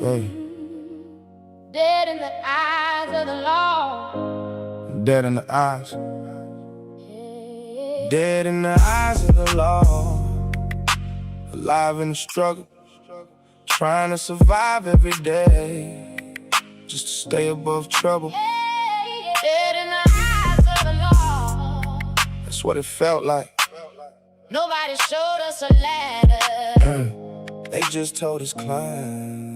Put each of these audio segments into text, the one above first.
Hey. Dead in the eyes of the law. Dead in the eyes. Dead in the eyes of the law. Alive in the struggle, trying to survive every day, just to stay above trouble. Dead in the eyes of the law. That's what it felt like. Nobody showed us a ladder. They just told us climb.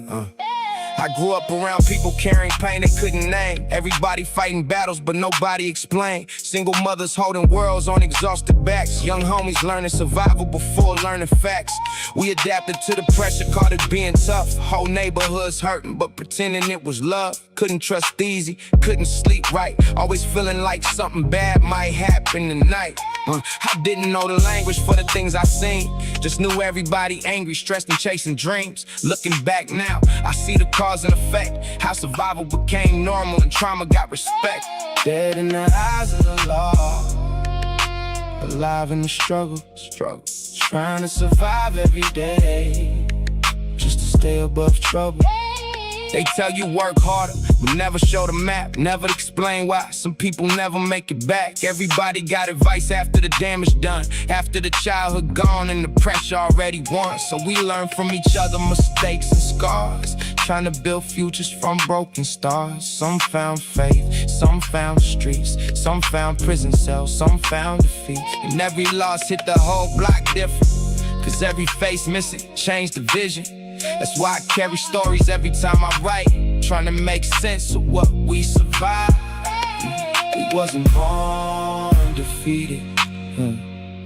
I grew up around people carrying pain they couldn't name. Everybody fighting battles, but nobody explained. Single mothers holding worlds on exhausted backs. Young homies learning survival before learning facts. We adapted to the pressure, caught it being tough. Whole neighborhoods hurting, but pretending it was love. Couldn't trust easy, couldn't sleep right. Always feeling like something bad might happen tonight. I didn't know the language for the things I seen. Just knew everybody angry, stressed and chasing dreams. Looking back now, I see the cause and effect. How survival became normal and trauma got respect. Dead in the eyes of the law. Alive in the struggle. Trying to survive every day, just to stay above trouble. They tell you work harder, but never show the map. Never explain why some people never make it back. Everybody got advice after the damage done, after the childhood gone and the pressure already won. So we learn from each other mistakes and scars, trying to build futures from broken stars. Some found faith, some found streets, some found prison cells, some found defeat. And every loss hit the whole block different, cause every face missing changed the vision. That's why I carry stories every time I write, trying to make sense of what we survived. We wasn't born defeated.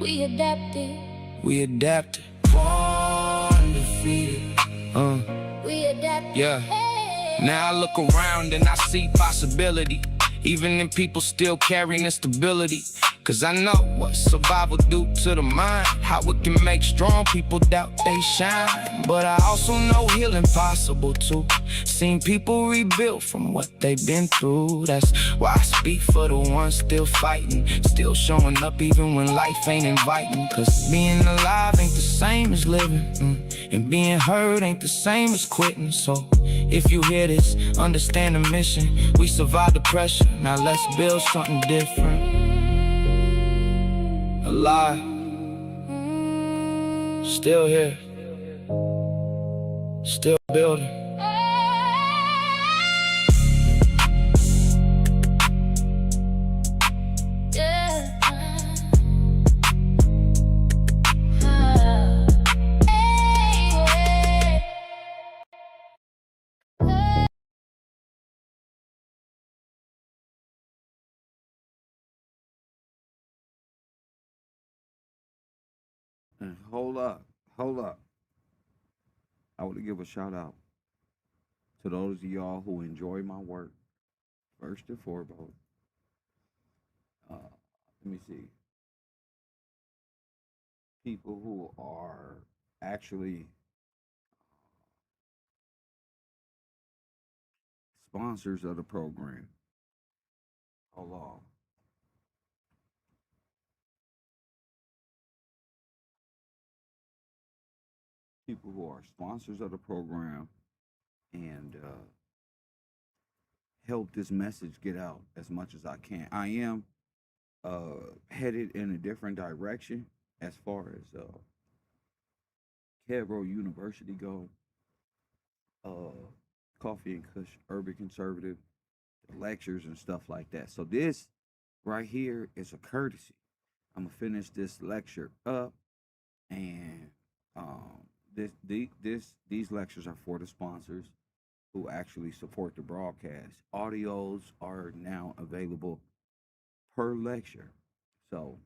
We adapted. We adapted. Born defeated. We adapted. Yeah. Now I look around and I see possibility, even in people still carrying instability. Cause I know what survival do to the mind, how it can make strong people doubt they shine. But I also know healing possible too. Seen people rebuild from what they've been through. That's why I speak for the ones still fighting, still showing up even when life ain't inviting. Cause being alive ain't the same as living, and being heard ain't the same as quitting. So if you hear this, understand the mission. We survived the pressure, now let's build something different. Alive, still here, still building. And hold up. I want to give a shout out to those of y'all who enjoy my work. First and foremost, let me see. People who are actually sponsors of the program. Hold on. People who are sponsors of the program and help this message get out as much as I can. I am headed in a different direction as far as KevRow University go. Coffee and Kush, Urban Conservative, lectures and stuff like that. So this right here is a courtesy. I'm gonna finish this lecture up, and these lectures are for the sponsors who actually support the broadcast. Audios are now available per lecture. So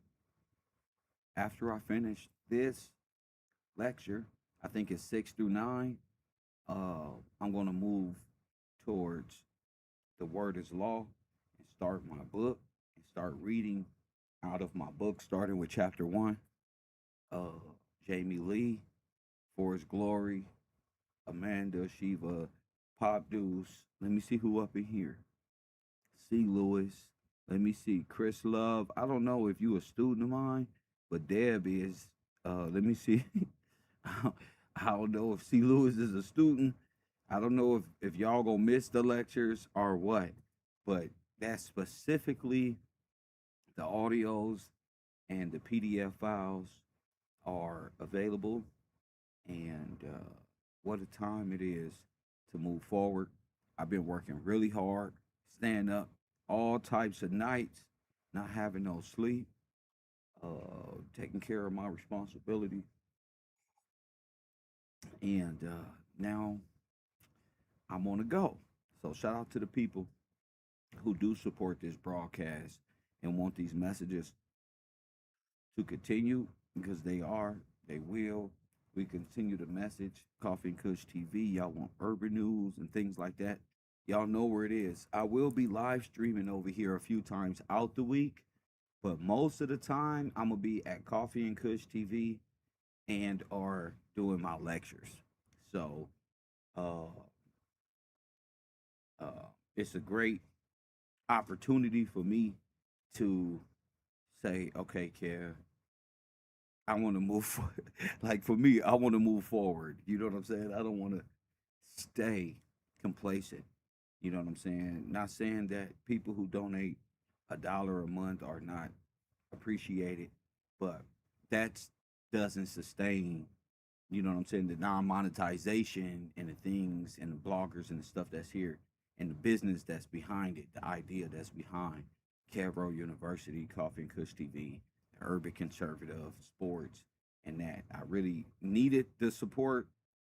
after I finish this lecture, I think it's 6 through 9, I'm going to move towards the Word is Law and start my book and start reading out of my book, starting with chapter 1. Jamie Lee, For His Glory, Amanda, Shiva, Pop Deuce. Let me see who up in here. C. Lewis. Let me see. Chris Love. I don't know if you a student of mine, but Deb is. Let me see. I don't know if C. Lewis is a student. I don't know if y'all gonna miss the lectures or what, but that's specifically the audios and the PDF files are available. And what a time it is to move forward. I've been working really hard, staying up all types of nights, not having no sleep, taking care of my responsibility. And now I'm on the go. So shout out to the people who do support this broadcast and want these messages to continue, because they will. We continue to message Coffee and Kush TV. Y'all want urban news and things like that. Y'all know where it is. I will be live streaming over here a few times out the week, but most of the time I'm gonna be at Coffee and Kush TV and or doing my lectures. So uh it's a great opportunity for me to say, okay, Kev, I want to move forward. Like for me, I want to move forward. You know what I'm saying? I don't want to stay complacent. You know what I'm saying? Not saying that people who donate $1 a month are not appreciated, but that doesn't sustain, you know what I'm saying, the non-monetization and the things and the bloggers and the stuff that's here and the business that's behind it, the idea that's behind KevRow University, Coffee and Kush TV, the Urban Conservative, sports, and that. I really needed the support,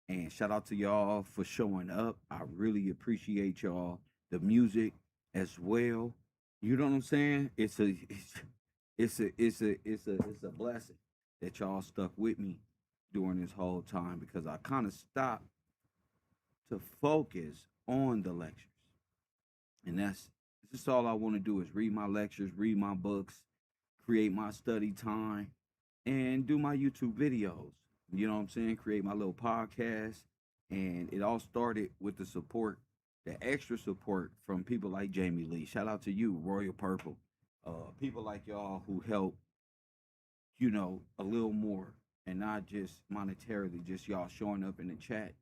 and shout out to y'all for showing up. I really appreciate y'all. The music as well. You know what I'm saying? It's a blessing that y'all stuck with me during this whole time, because I kind of stopped to focus on the lectures. And that's just all I want to do, is read my lectures, read my books, create my study time, and do my YouTube videos. You know what I'm saying? Create my little podcast. And it all started with the support, the extra support from people like Jamie Lee. Shout out to you, Royal Purple. People like y'all who help, you know, a little more, and not just monetarily, just y'all showing up in the chat.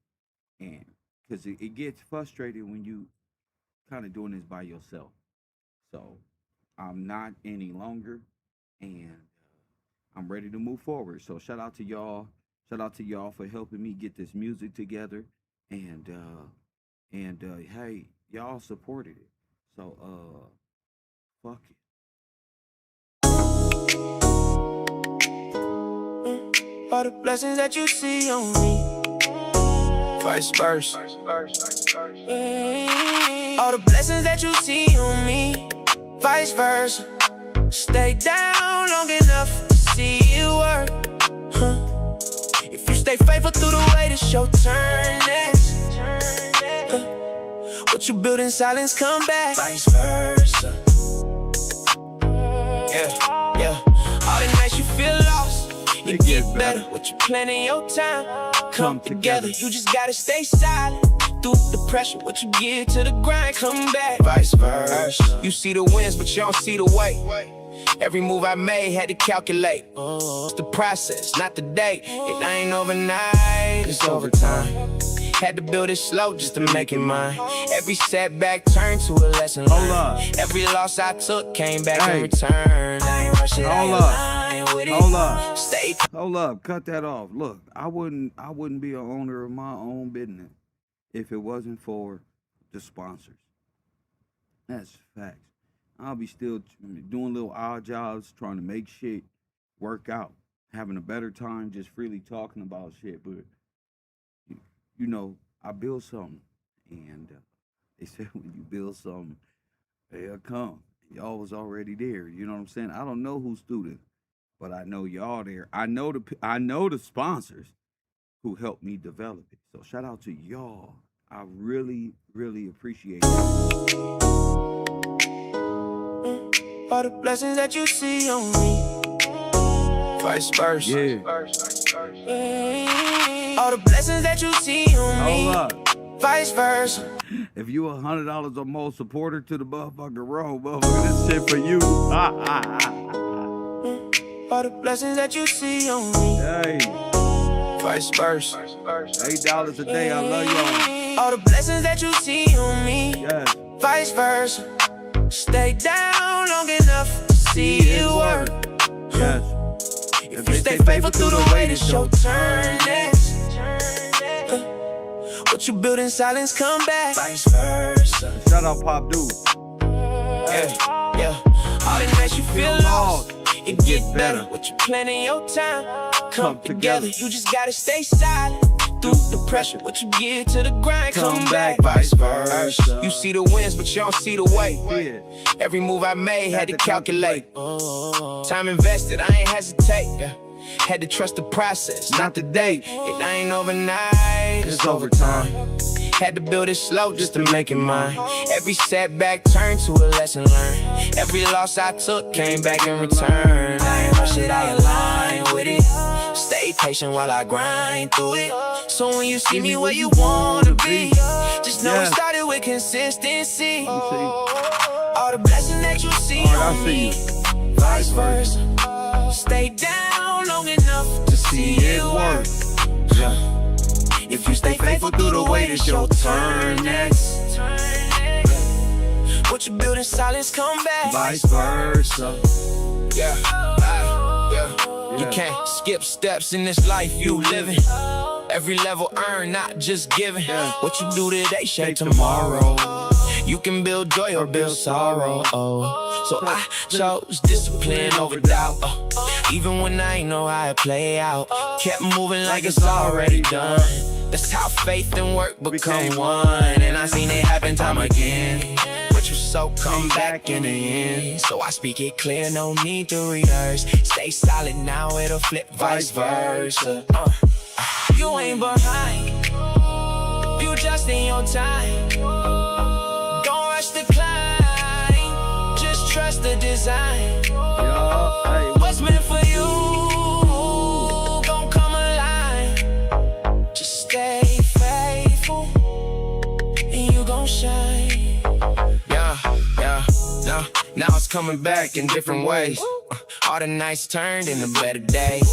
And because it gets frustrating when you kind of doing this by yourself. So I'm not any longer, and I'm ready to move forward. So shout out to y'all. Shout out to y'all for helping me get this music together. And hey, y'all supported it. So fuck it. All the blessings that you see on me, vice versa. All the blessings that you see on me, vice versa. Stay down long enough to see it work. If you stay faithful through the way, it's your turn next. What you build in silence, come back, vice versa. Yeah. All the nights you feel lost, you get better. What you plan in your time, come together. You just gotta stay silent through the pressure. What you give to the grind, come back, vice versa. You see the wins, but you don't see the way. Every move I made had to calculate. It's the process, not the day. It ain't overnight, it's overtime. Had to build it slow just to make it mine. Every setback turned to a lesson learned. Every loss I took came back in return. I ain't rushing, Hold up, cut that off. Look, I wouldn't be an owner of my own business if it wasn't for the sponsors. That's facts. I'll be still doing little odd jobs, trying to make shit work out, having a better time just freely talking about shit. But you know, I build something, and they said when you build something, they'll come. Y'all was already there. You know what I'm saying? I don't know who's student, but I know y'all there. I know the sponsors who helped me develop it. So shout out to y'all. I really, really appreciate it. All the blessings that you see on me, vice versa. Yeah. All the blessings that you see on me, vice versa. If you $100 or more supporter to the motherfucking row, motherfucker, this shit for you. All the blessings that you see on me, Hey. vice versa. $8 a day, I love y'all. All the blessings that you see on me, Yes. vice versa. Stay down long enough to see it work. Yes. If you stay faithful through the wait, it's your turn next. What you build in silence, come back. Vice versa. Shout out Pop Dude. Yeah. All that makes you feel lost, it get better. What you plan in your time, come together. You just gotta stay silent through the pressure. What you give to the grind, come back. Vice versa. You see the wins, but you don't see the way. Every move I made had to calculate. Time invested, I ain't hesitate. Had to trust the process, not the date. It ain't overnight, it's over time. Had to build it slow just to make it mine. Every setback turned to a lesson learned. Every loss I took came back in return. I ain't rush it, I align with it. Stay patient while I grind through it. So when you see me where you wanna be, just know it started with consistency. All the blessings that you see on me, vice versa. Stay down long enough to see it work. If you stay faithful through the wait, it's your turn next. What you build in silence, come back. Vice versa. You can't skip steps in this life you living. Every level earned, not just given. What you do today, shape tomorrow. You can build joy or build sorrow. So I chose discipline over doubt. Even when I ain't know how it play out, kept moving like it's already done. That's how faith and work become one. And I seen it happen time again. What you sow come back in the end. So I speak it clear, no need to rehearse. Stay solid now, it'll flip vice versa. You ain't behind, you just in your time. Don't rush the climb, just trust the design. What's meant for you gon' come alive. Just stay faithful and you gon' shine. Now it's coming back in different ways. All the nights turned into better days.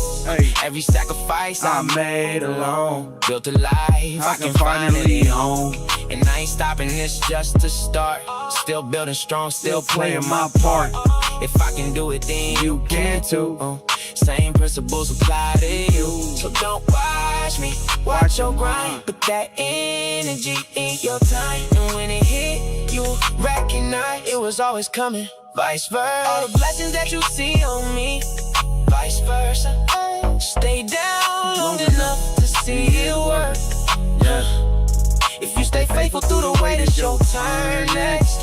Every sacrifice I made alone built a life I can finally own. And I ain't stopping this just to start. Still building strong, still playing my part. If I can do it, then you can too. Same principles apply to you. So don't watch me, watch your grind. Put that energy in your time. And when it hit, you recognize it was always coming. Vice versa. All the blessings that you see on me, vice versa. Stay down long enough to see it work. If you stay faithful through the wait, it's your turn next.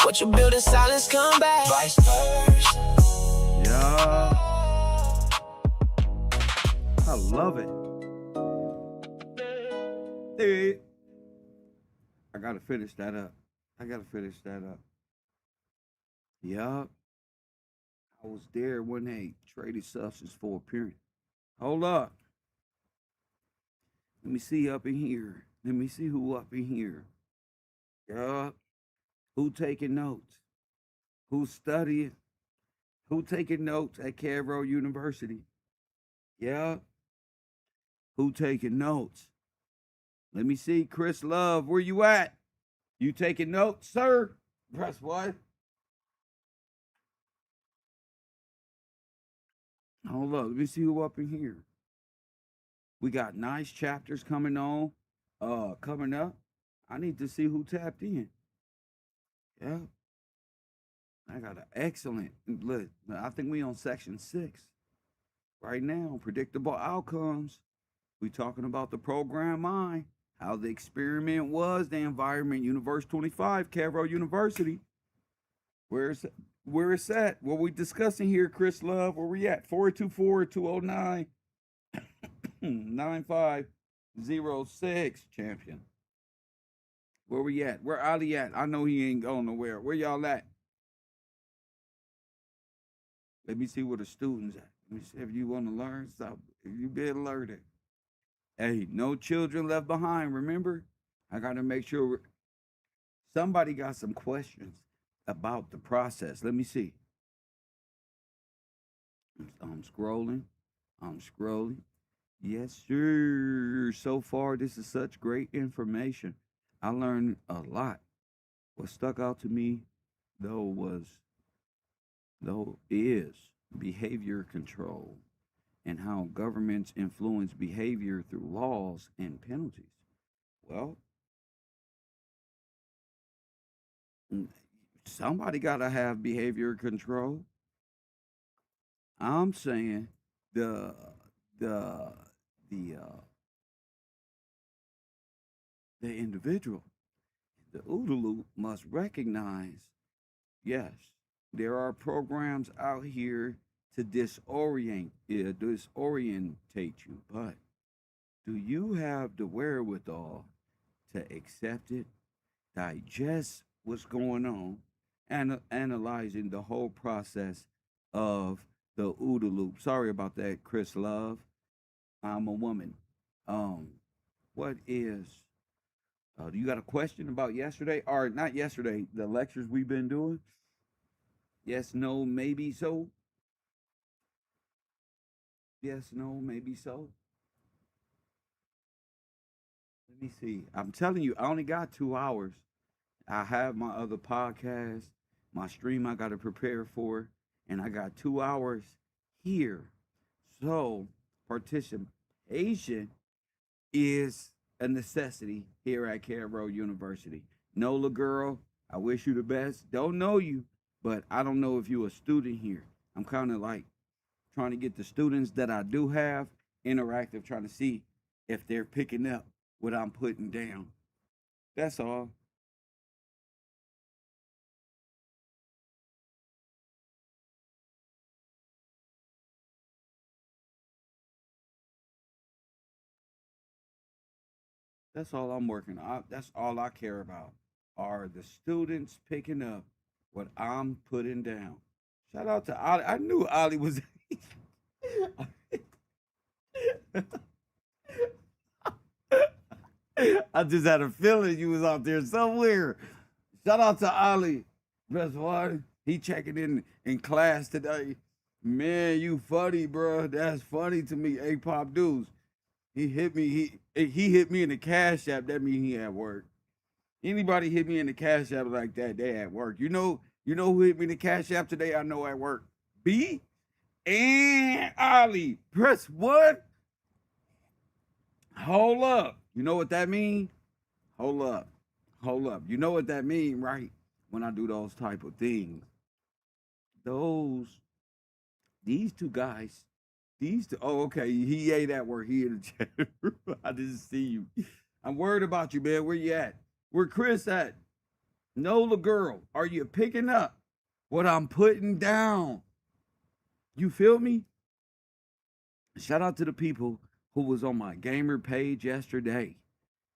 What you build in silence, come back. Vice versa. I love it. Hey. I gotta finish that up. Yup. I was there when they traded substance for appearance. Hold up. Let me see up in here. Let me see who up in here. Yup. Who taking notes? Who studying? Who taking notes at KevRow University? Yup. Who taking notes? Let me see. Chris Love, where you at? You taking notes, sir? Press what? Hold up. Let me see who up in here. We got nice chapters coming on. Coming up. I need to see who tapped in. Yeah. I got an excellent look. I think we on section 6 right now. Predictable outcomes. We talking about the program mind, how the experiment was, the environment. Universe 25, KevRow University. Where it's at? What we discussing here, Chris Love? Where we at? 424-209-9506, champion. Where we at? Where Ali at? I know he ain't going nowhere. Where y'all at? Let me see where the students at. Let me see if you want to learn something. If you been learning. Hey, no children left behind, remember? I got to make sure somebody got some questions about the process. Let me see. I'm scrolling. Yes, sir. So far, this is such great information. I learned a lot. What stuck out to me, is behavior control and how governments influence behavior through laws and penalties. Well, mm, somebody got to have behavior control. I'm saying the the the uh the individual, the OODA loop must recognize, yes, there are programs out here to disorientate you, but do you have the wherewithal to accept it, digest what's going on, and analyzing the whole process of the OODA loop? Sorry about that, Chris Love. I'm a woman. Um, what is? You got a question about yesterday, or not yesterday? The lectures we've been doing. Yes, no, maybe so. Yes, no, maybe so. Let me see. I'm telling you, I only got 2 hours. I have my other podcast, my stream I got to prepare for, and I got 2 hours here. So participation is a necessity here at KevRow University. Nola girl, I wish you the best. Don't know you, but I don't know if you a student here. I'm kind of like trying to get the students that I do have interactive, trying to see if they're picking up what I'm putting down. That's all. That's all I'm working on. That's all I care about are the students picking up what I'm putting down. Shout out to Ali. I knew Ali was. I just had a feeling you was out there somewhere. Shout out to Ali. Best one. He checking in class today. Man, you funny, bro. That's funny to me. A pop dudes. He hit me. He hit me in the cash app. That means he at work. Anybody hit me in the cash app like that, they at work. You know who hit me in the cash app today? I know at work. B and Ali. Press what? Hold up. You know what that mean? Hold up. Hold up. You know what that mean, right? When I do those type of things. Those these two guys. These two. Oh, okay. He ate at work. He in the chat room. I didn't see you. I'm worried about you, man. Where you at? Where Chris at? Nola girl, are you picking up what I'm putting down? You feel me? Shout out to the people who was on my gamer page yesterday.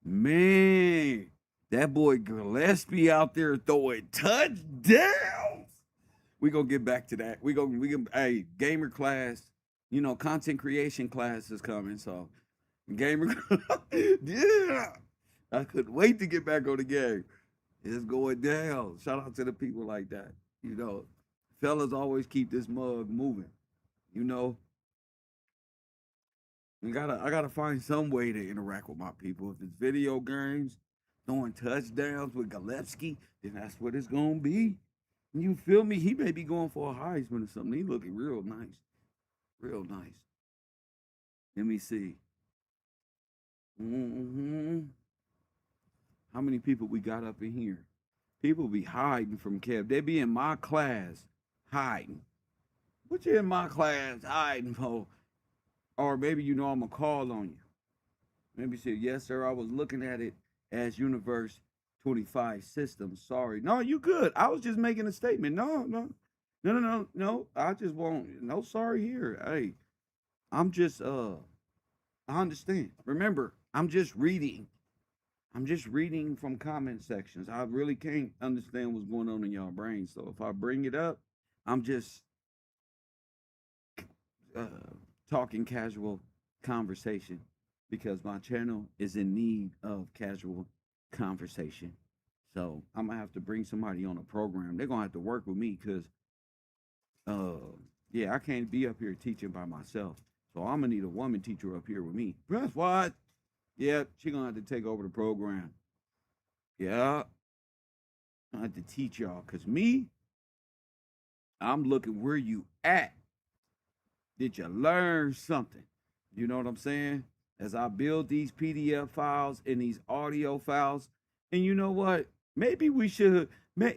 Man, that boy Gillespie out there throwing touchdowns. We gonna get back to that. We gonna hey, gamer class, content creation class is coming. So gamer yeah. I couldn't wait to get back on the game. It's going down. Shout out to the people like that. You know, fellas always keep this mug moving. You know, I gotta find some way to interact with my people. If it's video games, throwing touchdowns with Gillespie, then that's what it's gonna be. You feel me? He may be going for a Heisman or something. He looking real nice, real nice. Let me see. hmm How many people we got up in here? People be hiding from Kev. They be in my class hiding. What you in my class hiding for? Or maybe I'm gonna call on you. Maybe say, yes, sir. I was looking at it as Universe 25 systems. Sorry. No, you good. I was just making a statement. No, no. No, no, no, no. I just won't. No, sorry here. Hey, I'm just I understand. Remember, I'm just reading. I'm just reading from comment sections. I really can't understand what's going on in y'all brains. So if I bring it up, I'm just uh, talking casual conversation because my channel is in need of casual conversation. So I'm gonna have to bring somebody on a program. They're gonna have to work with me because, yeah, I can't be up here teaching by myself. So I'm gonna need a woman teacher up here with me. Press what? Yeah, she gonna have to take over the program. Yeah, I have to teach y'all. Cause me, I'm looking where you at. Did you learn something? You know what I'm saying? As I build these PDF files and these audio files, and you know what? Maybe we should.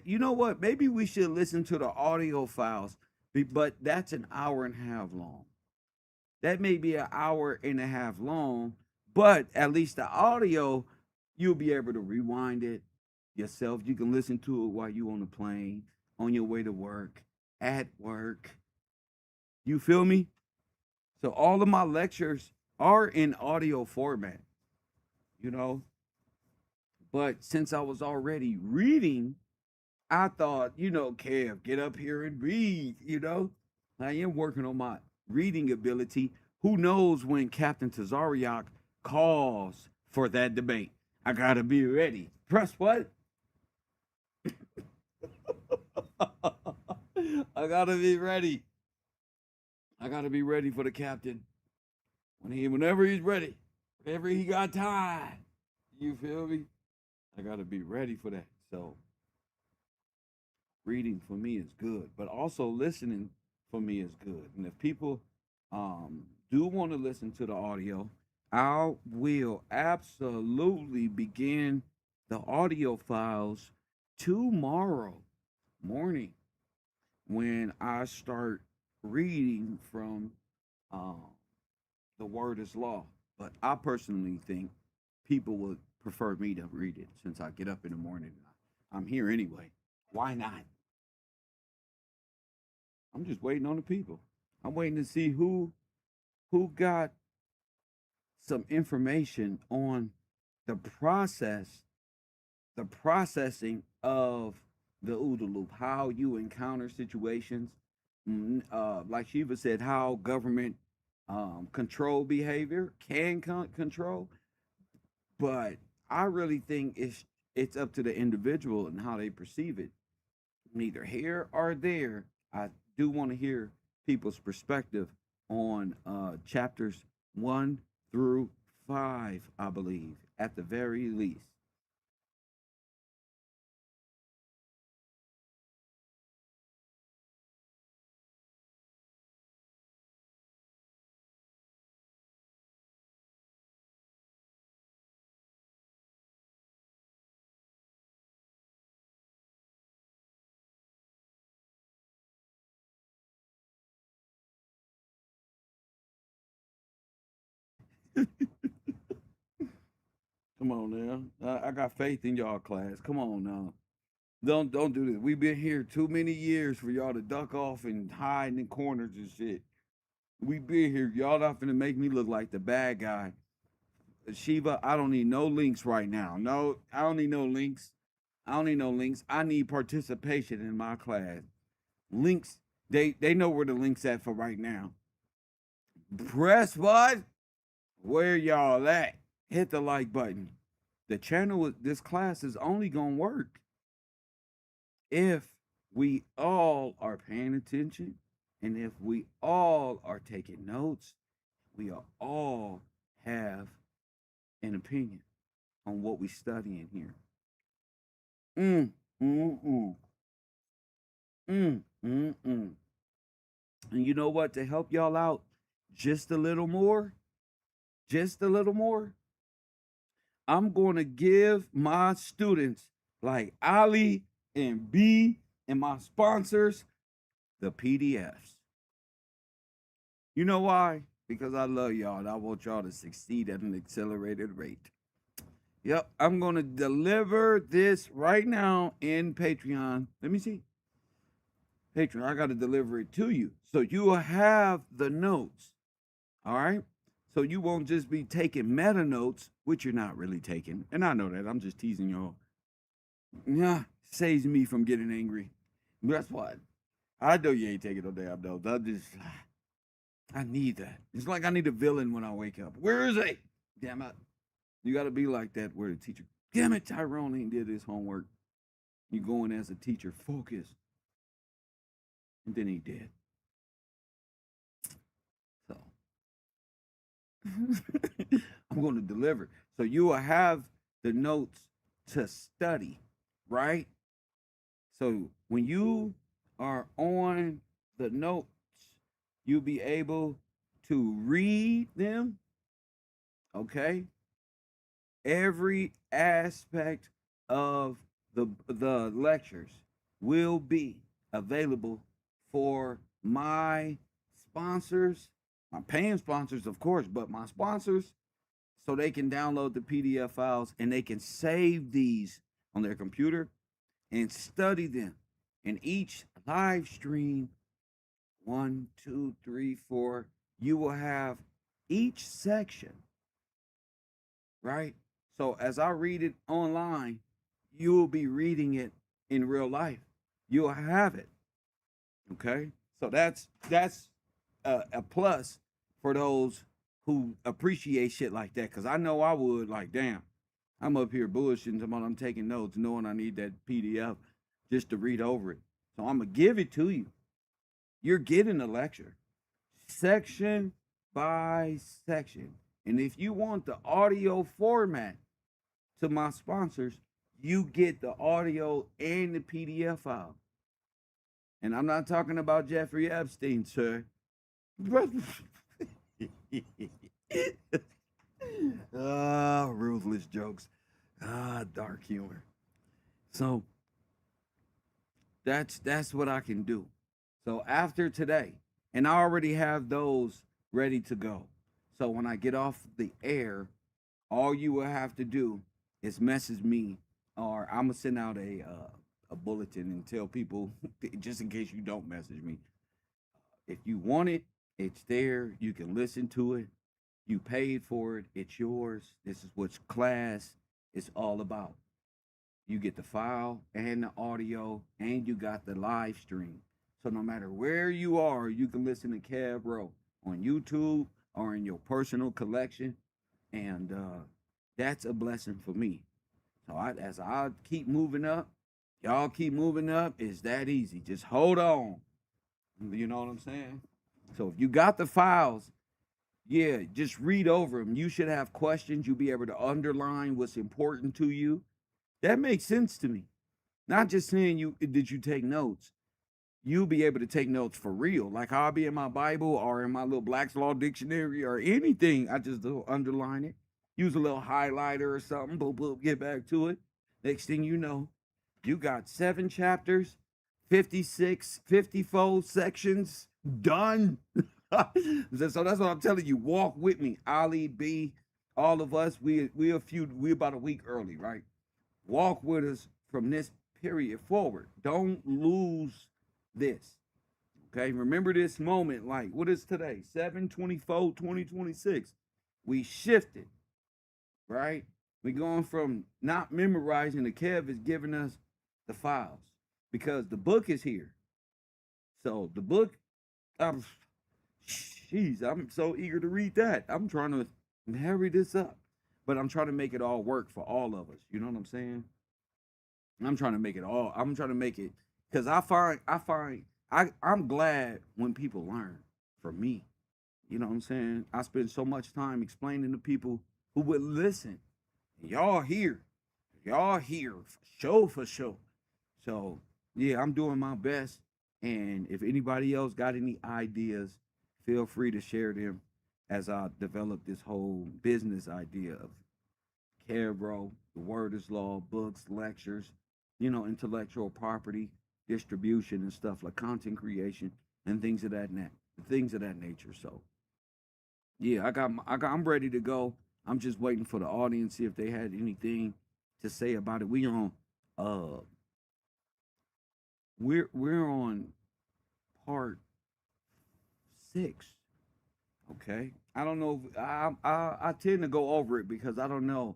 You know what? Maybe we should listen to the audio files, but that's an hour and a half long. That may be an hour and a half long, but at least the audio, you'll be able to rewind it yourself. You can listen to it while you on the plane, on your way to work, at work. You feel me? So all of my lectures are in audio format, you know. But since I was already reading, I thought, Kev, get up here and read, I am working on my reading ability. Who knows when Captain Tazariak calls for that debate? I gotta be ready. Press what? I gotta be ready. I gotta be ready for the captain. Whenever he's ready, whenever he got time. You feel me? I gotta be ready for that. So reading for me is good, but also listening for me is good. And if people do want to listen to the audio, I will absolutely begin the audio files tomorrow morning when I start reading from The Word is Law. But I personally think people would prefer me to read it since I get up in the morning. I'm here anyway. Why not? I'm just waiting on the people. I'm waiting to see who got some information on the processing of the OODA loop, how you encounter situations. Like Shiva said, how government control behavior can control. But I really think it's up to the individual and how they perceive it. Neither here or there. I do want to hear people's perspective on chapters 1 through 5, I believe, at the very least. Come on now. I got faith in y'all class. Come on now. Don't do this. We've been here too many years for y'all to duck off and hide in corners and shit. We been here. Y'all not finna make me look like the bad guy. Shiva, I don't need no links right now. No, I don't need no links. I don't need no links. I need participation in my class. Links, they know where the links at for right now. Press what? Where y'all at? Hit the like button. The channel, this class is only gonna work if we all are paying attention and if we all are taking notes, we all have an opinion on what we studying here. Mm, mm, mm. Mm, mm, mm. And you know what? To help y'all out just a little more, I'm going to give my students like Ali and B and my sponsors the PDFs. You know why? Because I love y'all and I want y'all to succeed at an accelerated rate. Yep, I'm going to deliver this right now in Patreon. Let me see. Patreon, I got to deliver it to you. So you will have the notes. All right? So you won't just be taking meta notes, which you're not really taking. And I know that. I'm just teasing y'all. Yeah, saves me from getting angry. That's what. I know you ain't taking no damn notes. I need that. It's like I need a villain when I wake up. Where is he? Damn it. You got to be like that where the teacher, damn it, Tyrone ain't did his homework. You going as a teacher, focus. And then he did. So I'm going to deliver. So you will have the notes to study, right? So when you are on the notes, you'll be able to read them, okay? Every aspect of the lectures will be available for my sponsors, my paying sponsors, of course, but my sponsors, so they can download the PDF files and they can save these on their computer and study them. In each live stream, 1, 2, 3, 4, you will have each section, right? So as I read it online, you will be reading it in real life. You'll have it. Okay? So that's a plus for those who appreciate shit like that. Cause I know I would, like, damn, I'm up here bullshitting about I'm taking notes, knowing I need that PDF just to read over it. So I'm gonna give it to you. You're getting a lecture, section by section. And if you want the audio format to my sponsors, you get the audio and the PDF file. And I'm not talking about Jeffrey Epstein, sir. Ruthless jokes. Dark humor. So that's what I can do. So after today, and I already have those ready to go. So when I get off the air, all you will have to do is message me, or I'm gonna send out a bulletin and tell people, just in case you don't message me, if you want it, it's there. You can listen to it. You paid for it. It's yours. This is what class is all about. You get the file and the audio, and you got the live stream. So no matter where you are, you can listen to KevRow on YouTube or in your personal collection, and that's a blessing for me. So as I keep moving up, y'all keep moving up. It's that easy. Just hold on. You know what I'm saying? So if you got the files, yeah, just read over them. You should have questions. You'll be able to underline what's important to you. That makes sense to me. Not just saying did you take notes. You'll be able to take notes for real. Like I'll be in my Bible or in my little Black's Law Dictionary or anything. I just underline it. Use a little highlighter or something. Boom, boom, get back to it. Next thing you know, you got 7 chapters, 56, 54 sections done. So that's what I'm telling you. Walk with me. Ali, B, all of us, we about a week early, right? Walk with us from this period forward. Don't lose this. Okay, remember this moment. Like, what is today? 7/24/2026. We shifted, right? We going from not memorizing. The Kev is giving us the files because the book is here. So the book, I'm so eager to read that. I'm trying to hurry this up, but I'm trying to make it all work for all of us. You know what I'm saying? I'm trying to make it all. I'm trying to make it, because I'm glad when people learn from me. You know what I'm saying? I spend so much time explaining to people who would listen. Y'all here for sure. So yeah, I'm doing my best. And if anybody else got any ideas, feel free to share them as I develop this whole business idea of KevRow, the word is law, books, lectures, intellectual property, distribution and stuff like content creation and things of that nature. So yeah, I'm ready to go. I'm just waiting for the audience, see if they had anything to say about it. We're on part 6. Okay. I don't know if I tend to go over it because I don't know.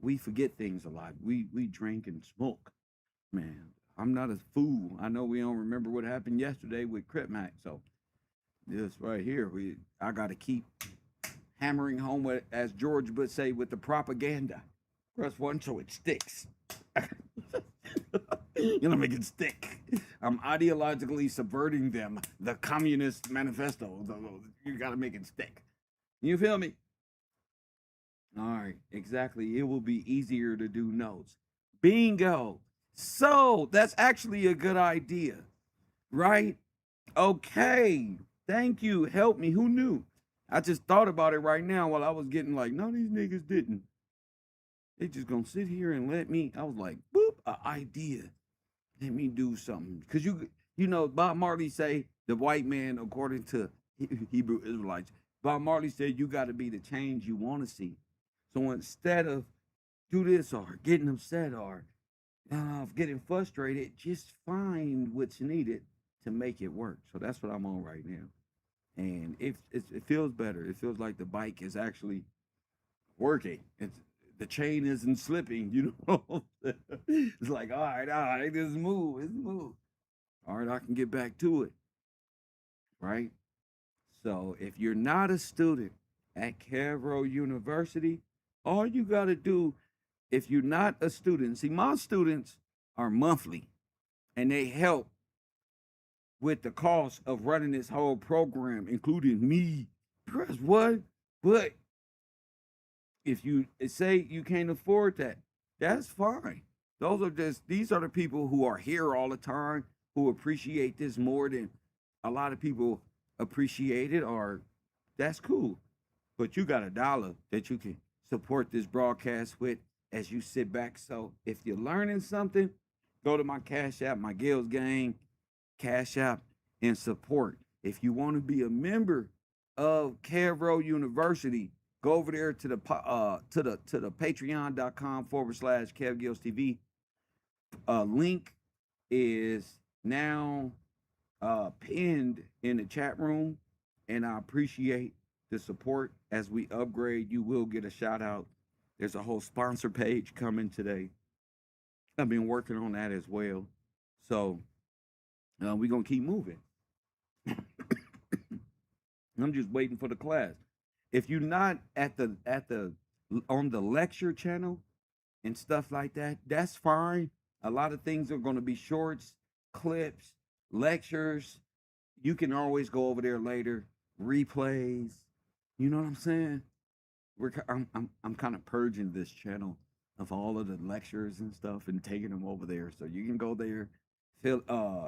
We forget things a lot. We drink and smoke. Man, I'm not a fool. I know we don't remember what happened yesterday with Crip Mac. So this right here, I gotta keep hammering home with, as George would say, with the propaganda. Press 1 so it sticks. Make it stick. I'm ideologically subverting them. The Communist Manifesto. You gotta make it stick. You feel me? All right, exactly. It will be easier to do notes. Bingo. So that's actually a good idea, right? Okay. Thank you. Help me. Who knew? I just thought about it right now while I was getting like, no, these niggas didn't. They just gonna sit here and let me. I was like, boop, an idea. Let me do something. Cause you know, Bob Marley say the white man, according to Hebrew Israelites, Bob Marley said you got to be the change you want to see. So instead of do this or getting upset or getting frustrated, just find what's needed to make it work. So that's what I'm on right now, and it feels better. It feels like the bike is actually working. The chain isn't slipping. You know, it's like all right, this move, it's move. All right, I can get back to it. Right. So if you're not a student at KevRow University, all you got to do, if you're not a student, see, my students are monthly and they help with the cost of running this whole program, including me. Press what? But if you say you can't afford that, that's fine. These are the people who are here all the time who appreciate this more than a lot of people appreciate it, or that's cool. But you got $1 that you can support this broadcast with as you sit back. So if you're learning something, go to my Cash App, my Gills Gang Cash App, and support. If you want to be a member of KevRow University, go over there to the patreon.com/ KevGillsTV. Link is now pinned in the chat room, and I appreciate the support. As we upgrade, you will get a shout out. There's a whole sponsor page coming today. I've been working on that as well. So we're gonna keep moving. I'm just waiting for the class. If you're not at the on the lecture channel and stuff like that, that's fine. A lot of things are going to be shorts, clips, lectures. You can always go over there later, replays. You know what I'm saying? I'm kind of purging this channel of all of the lectures and stuff and taking them over there, so you can go there,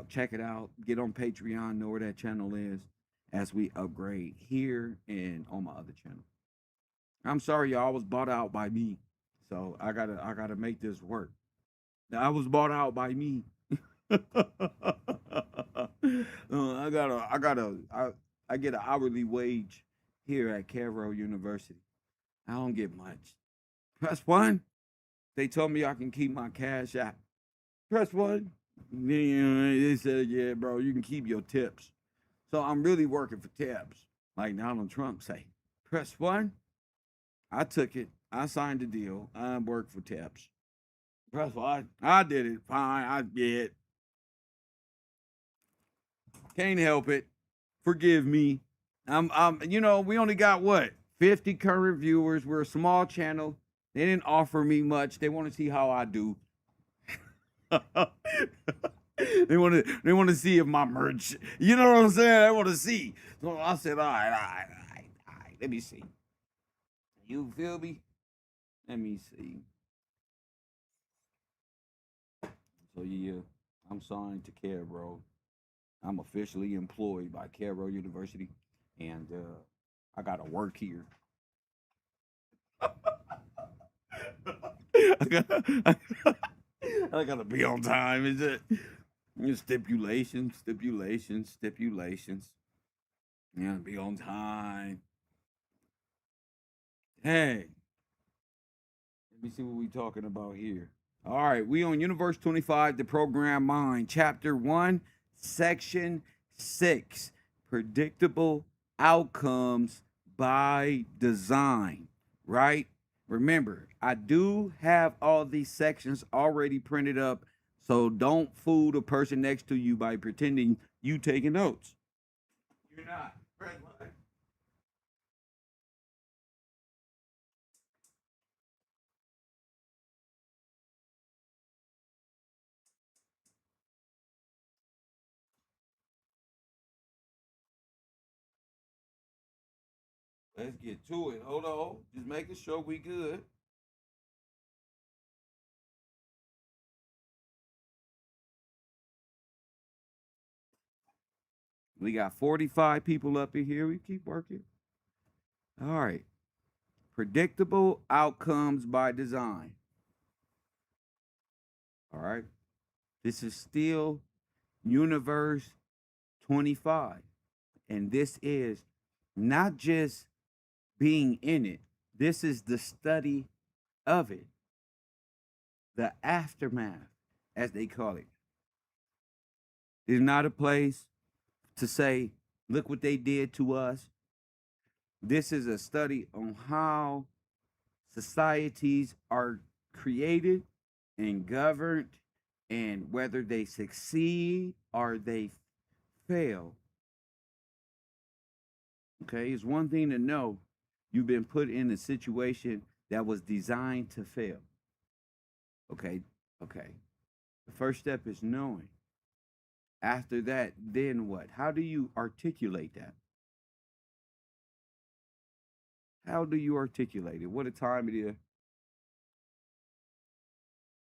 check it out, get on Patreon, know where that channel is as we upgrade here and on my other channel. I'm sorry, y'all, I was bought out by me, so I gotta make this work. I was bought out by me. I get an hourly wage here at KevRow University. I don't get much. Press one. They told me I can keep my cash app. Press one. They said, yeah, bro, you can keep your tips. So I'm really working for tips, like Donald Trump say. Press one. I took it. I signed the deal. I work for tips. Press one. I did it. Fine. I did. Can't help it. Forgive me. We only got what? 50 current viewers. We're a small channel. They didn't offer me much. They want to see how I do. They want to see if my merch, you know what I'm saying? They want to see. So I said, all right. Let me see. You feel me? Let me see. So yeah, I'm signed to KevRow. I'm officially employed by KevRow University, and I gotta work here. I gotta, I gotta be on time. Is it? Stipulations. Yeah, be on time. Hey, let me see what we talking about here. All right, we on Universe 25, the program Mind, Chapter 1, Section 6, Predictable Outcomes by Design, right? Remember, I do have all these sections already printed up, so don't fool the person next to you by pretending you taking notes. You're not. Let's get to it. Hold on. Just making sure we good. We got 45 people up in here. We keep working. All right. Predictable outcomes by design. All right. This is still Universe 25. And this is not just being in it, this is the study of it, the aftermath, as they call it. It's not a place to say, look what they did to us. This is a study on how societies are created and governed and whether they succeed or they fail. Okay, it's one thing to know you've been put in a situation that was designed to fail. Okay, okay. The first step is knowing. After that, then what? How do you articulate that? How do you articulate it? What a time it is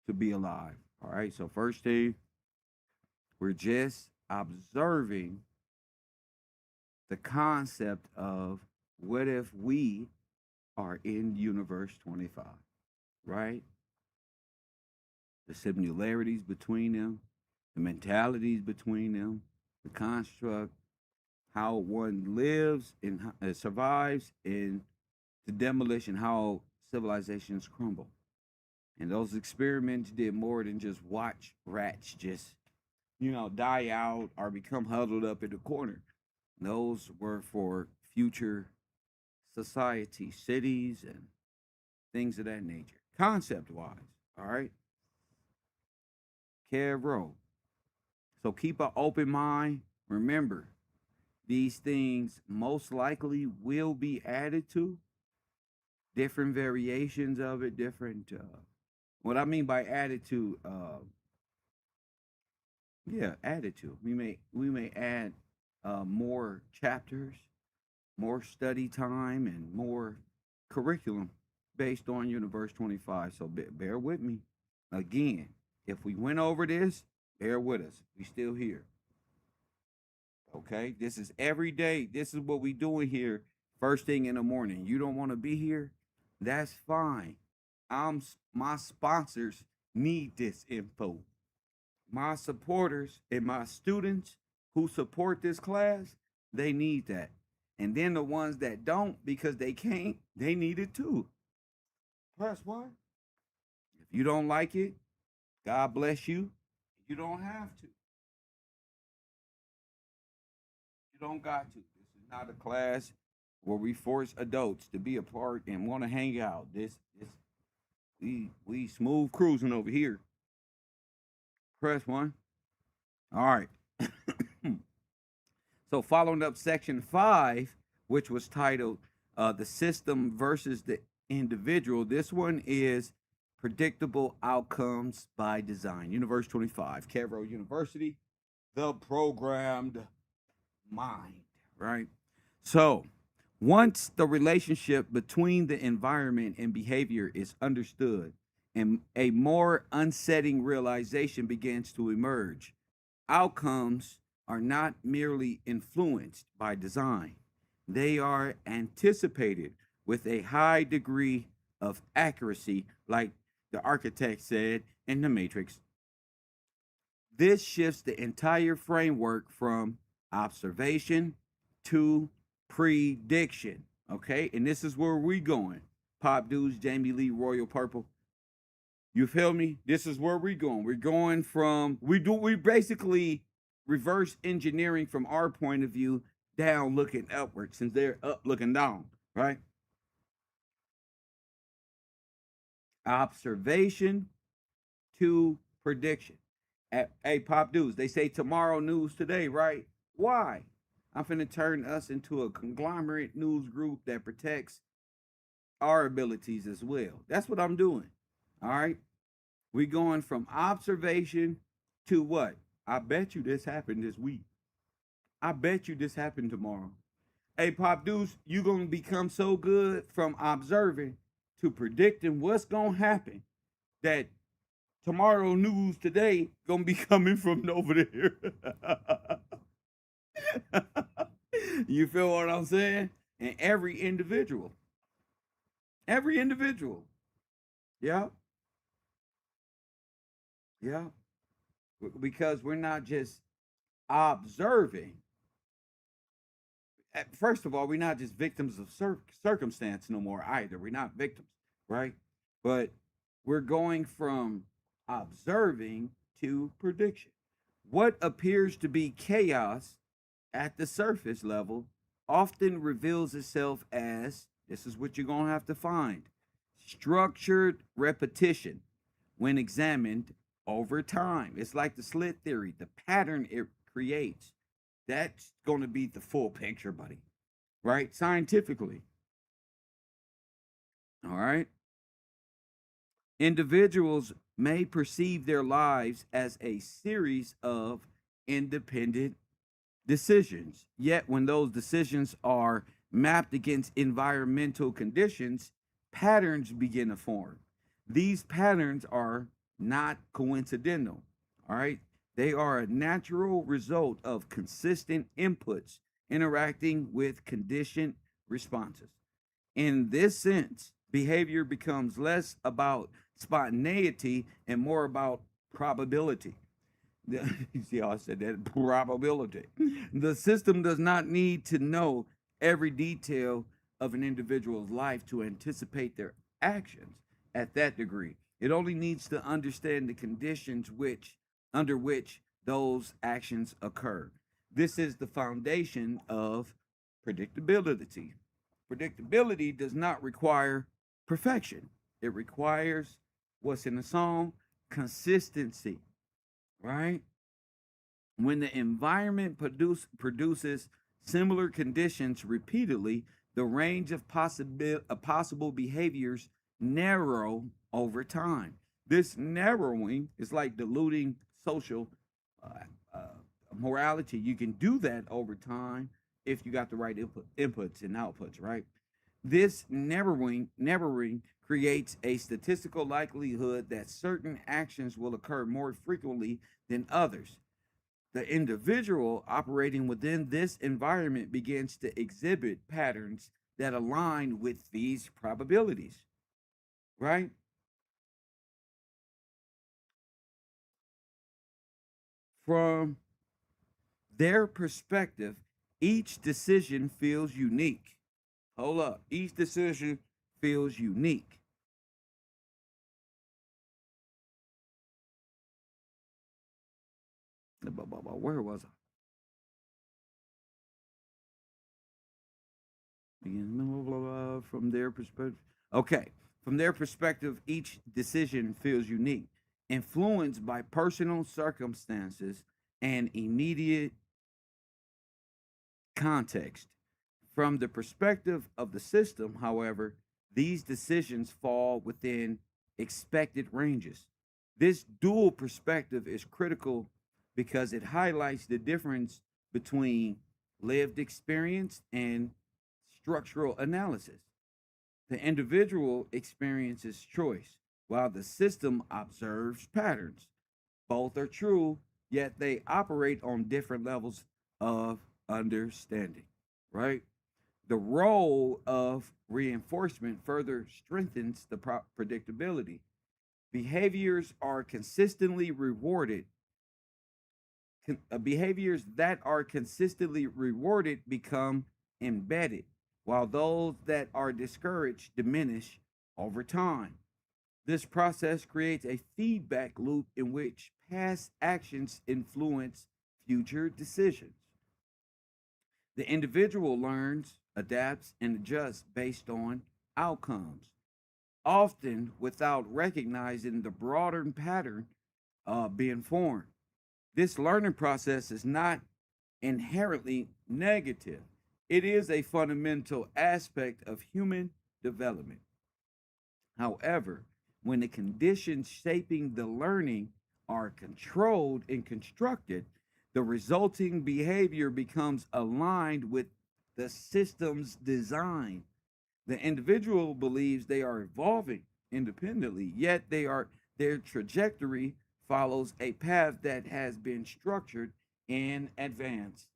to be alive. All right, so first thing, we're just observing the concept of what if we are in Universe 25, right? The similarities between them, the mentalities between them, the construct, how one lives and survives, and the demolition, how civilizations crumble. And those experiments did more than just watch rats just, die out or become huddled up in the corner. Those were for future society, cities, and things of that nature. Concept wise, all right? KevRow. So keep an open mind. Remember, these things most likely will be added to, different variations of it, different. What I mean by added to, added to. We may add more chapters, more study time, and more curriculum based on Universe 25. So bear with me. Again, if we went over this, bear with us. We still here. Okay, this is every day. This is what we doing here. First thing in the morning. You don't want to be here? That's fine. My sponsors need this info. My supporters and my students who support this class, they need that. And then the ones that don't because they can't, they need it too. Press one. If you don't like it, God bless you. You don't have to. You don't got to. This is not a class where we force adults to be a part and want to hang out. We smooth cruising over here. Press one. All right. So following up section 5, which was titled The System versus the Individual, this one is Predictable Outcomes by Design. Universe 25, KevRow University, the programmed mind, right? So once the relationship between the environment and behavior is understood and a more unsettling realization begins to emerge, outcomes are not merely influenced by design, they are anticipated with a high degree of accuracy, like the architect said in the Matrix. This shifts the entire framework from observation to prediction. Okay, and this is where we going. Pop Dudes, Jamie Lee, Royal Purple. You feel me? This is where we're going. We're going from we basically reverse engineering from our point of view down looking upward since they're up looking down, right? Observation to prediction. Hey, Pop Dudes, they say tomorrow news today, right? Why? I'm finna turn us into a conglomerate news group that protects our abilities as well. That's what I'm doing. All right. We going from observation to what? I bet you this happened this week. I bet you this happened tomorrow. Hey, Pop Deuce, you gonna become so good from observing to predicting what's gonna happen that tomorrow news today gonna be coming from over there. You feel what I'm saying? And every individual, yeah, yeah, because we're not just observing. First of all, we're not just victims of circumstance no more either. We're not victims, right? But we're going from observing to prediction. What appears to be chaos at the surface level often reveals itself as, this is what you're going to have to find, structured repetition when examined over time. It's like the slit theory, the pattern it creates. That's going to be the full picture, buddy, right? Scientifically. All right. Individuals may perceive their lives as a series of independent decisions. Yet, when those decisions are mapped against environmental conditions, patterns begin to form. These patterns are not coincidental. All right. They are a natural result of consistent inputs interacting with conditioned responses. In this sense, behavior becomes less about spontaneity and more about probability. You see how I said that? Probability. The system does not need to know every detail of an individual's life to anticipate their actions at that degree. It only needs to understand the conditions under which those actions occur. This is the foundation of predictability. Predictability does not require perfection. It requires what's in the song, consistency, right? When the environment produces similar conditions repeatedly, the range of possible behaviors narrow over time. This narrowing is like diluting social uh, uh, morality. You can do that over time if you got the right inputs and outputs, right? This narrowing creates a statistical likelihood that certain actions will occur more frequently than others. The individual operating within this environment begins to exhibit patterns that align with these probabilities, right? From their perspective, each decision feels unique. Hold up. Each decision feels unique. Where was I? From their perspective. Okay. From their perspective, each decision feels unique, influenced by personal circumstances and immediate context. From the perspective of the system, however, these decisions fall within expected ranges. This dual perspective is critical because it highlights the difference between lived experience and structural analysis. The individual experiences choice, while the system observes patterns. Both are true, yet they operate on different levels of understanding, right? The role of reinforcement further strengthens the predictability. Behaviors are consistently rewarded. Behaviors that are consistently rewarded become embedded, while those that are discouraged diminish over time. This process creates a feedback loop in which past actions influence future decisions. The individual learns, adapts, and adjusts based on outcomes, often without recognizing the broader pattern being formed. This learning process is not inherently negative, it is a fundamental aspect of human development. However, when the conditions shaping the learning are controlled and constructed, the resulting behavior becomes aligned with the system's design. The individual believes they are evolving independently, yet their trajectory follows a path that has been structured in advance.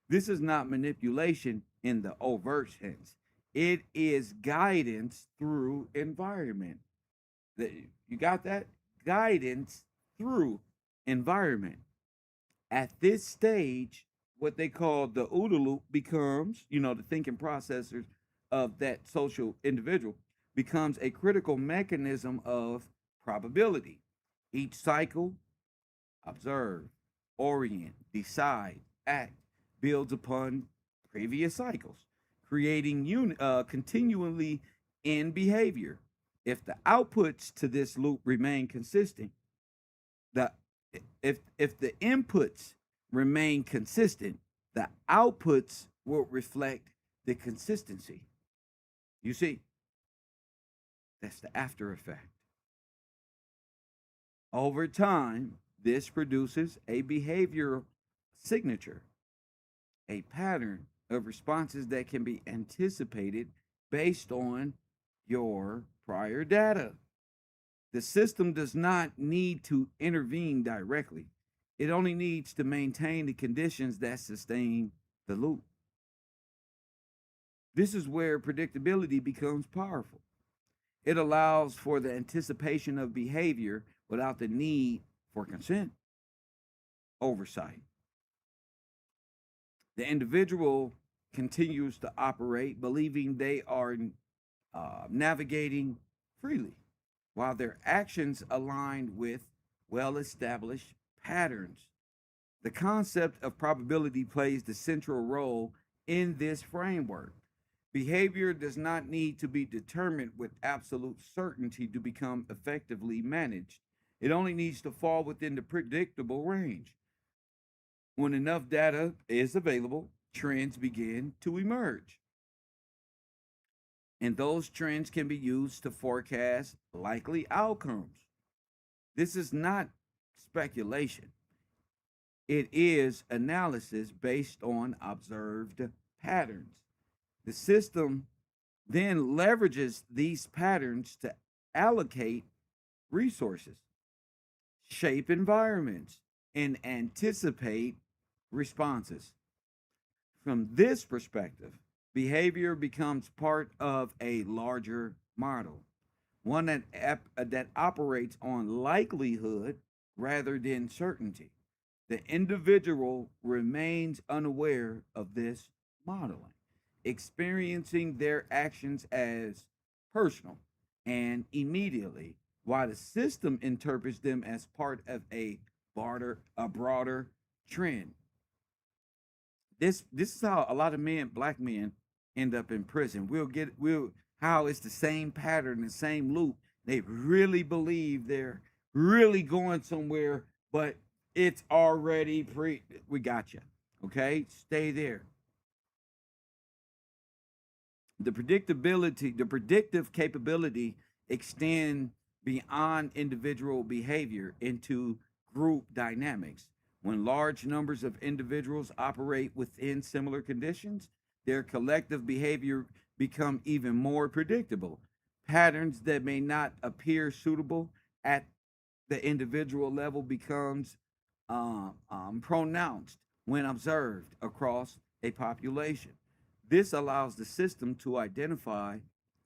This is not manipulation in the overt sense. It is guidance through environment. You got that? Guidance through environment. At this stage, what they call the OODA loop becomes, the thinking processors of that social individual becomes a critical mechanism of probability. Each cycle, observe, orient, decide, act, builds upon previous cycles, creating continually in behavior. If the outputs to this loop remain consistent, the if the inputs remain consistent, the outputs will reflect the consistency. You see, that's the after effect. Over time, this produces a behavioral signature, a pattern of responses that can be anticipated based on your prior data. The system does not need to intervene directly. It only needs to maintain the conditions that sustain the loop. This is where predictability becomes powerful. It allows for the anticipation of behavior without the need for consent, oversight. The individual continues to operate believing they are navigating freely, while their actions align with well established patterns. The concept of probability plays the central role in this framework. Behavior does not need to be determined with absolute certainty to become effectively managed. It only needs to fall within the predictable range. When enough data is available, trends begin to emerge. And those trends can be used to forecast likely outcomes. This is not speculation, it is analysis based on observed patterns. The system then leverages these patterns to allocate resources, shape environments, and anticipate responses. From this perspective, behavior becomes part of a larger model, one that operates on likelihood rather than certainty. The individual remains unaware of this modeling, experiencing their actions as personal and immediately, while the system interprets them as part of a broader trend. This is how a lot of black men, end up in prison. We'll how it's the same pattern, the same loop. They really believe they're really going somewhere, but it's already we got you. Okay? Stay there. The predictive capability extend beyond individual behavior into group dynamics. When large numbers of individuals operate within similar conditions, their collective behavior become even more predictable. Patterns that may not appear suitable at the individual level becomes pronounced when observed across a population. This allows the system to identify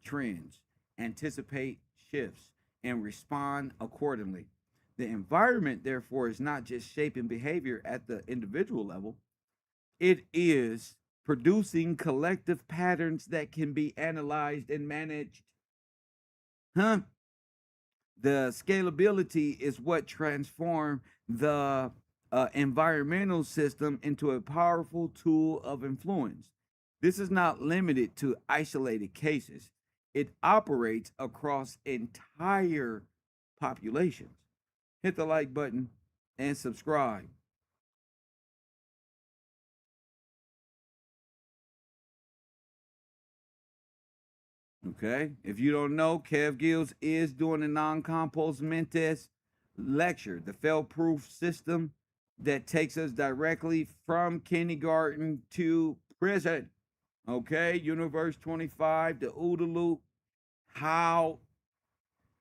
trends, anticipate shifts, and respond accordingly. The environment, therefore, is not just shaping behavior at the individual level, it is producing collective patterns that can be analyzed and managed. Huh? The scalability is what transformed the environmental system into a powerful tool of influence. This is not limited to isolated cases, it operates across entire populations. Hit the like button and subscribe. Okay, if you don't know, Kev Gills is doing a non-compos mentis lecture, the fail-proof system that takes us directly from kindergarten to prison. Okay, Universe 25, the OODA loop, how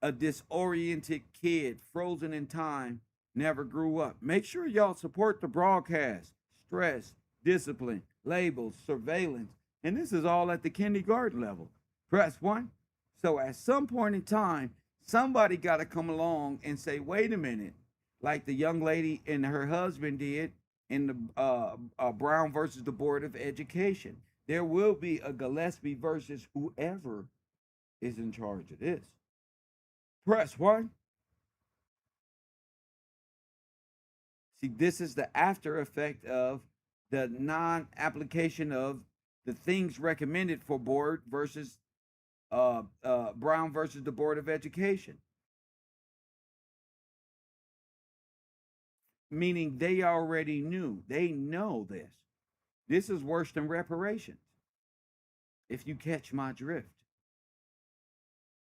a disoriented kid frozen in time never grew up. Make sure y'all support the broadcast. Stress, discipline, labels, surveillance. And this is all at the kindergarten level. Press one. So at some point in time, somebody got to come along and say, wait a minute, like the young lady and her husband did in the Brown versus the Board of Education. There will be a Gillespie versus whoever is in charge of this. Press one. See, this is the after effect of the non application of the things recommended for board versus Brown versus the Board of Education. Meaning they already knew. They know this. This is worse than reparations, if you catch my drift.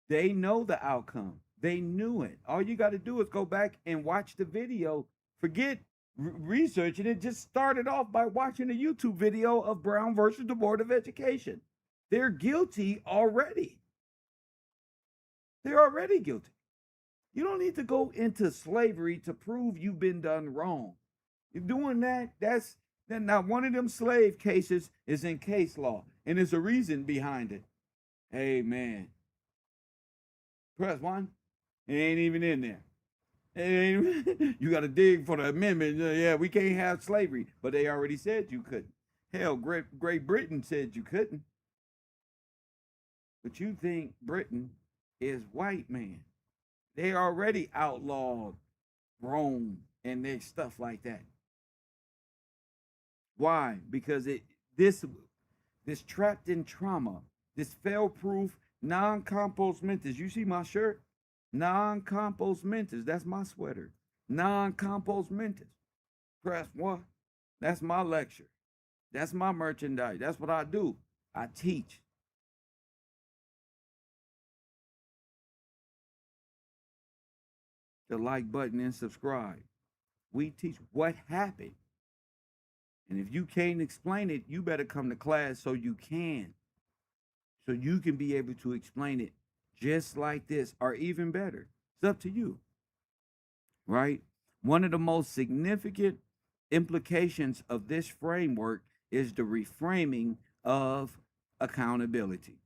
They know the outcome. They knew it. All you got to do is go back and watch the video. Forget researching it. Just started off by watching a YouTube video of Brown versus the Board of Education. They're guilty already. They're already guilty. You don't need to go into slavery to prove you've been done wrong. You're doing that, that's now one of them slave cases is in case law, and there's a reason behind it. Amen. Press one. It ain't even in there. You got to dig for the amendment. Yeah, we can't have slavery, but they already said you couldn't. Hell, Great Britain said you couldn't. But you think Britain is white man. They already outlawed Rome and their stuff like that. Why? Because this trapped in trauma, this fail-proof non-compos mentis. You see my shirt? Non-compos mentis. That's my sweater. Non-compos mentis. Press one. That's my lecture. That's my merchandise. That's what I do. I teach. The like button and subscribe. We teach what happened. And if you can't explain it, you better come to class so you can. So you can be able to explain it just like this or even better. It's up to you. Right? One of the most significant implications of this framework is the reframing of accountability.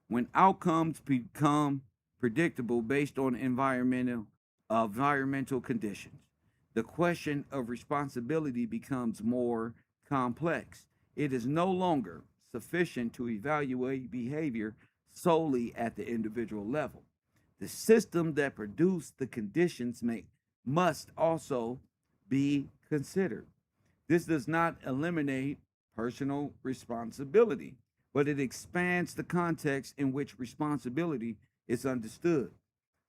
When outcomes become predictable based on environmental conditions, the question of responsibility becomes more complex. It is no longer sufficient to evaluate behavior solely at the individual level. The system that produced the conditions must also be considered. This does not eliminate personal responsibility, but it expands the context in which responsibility is understood.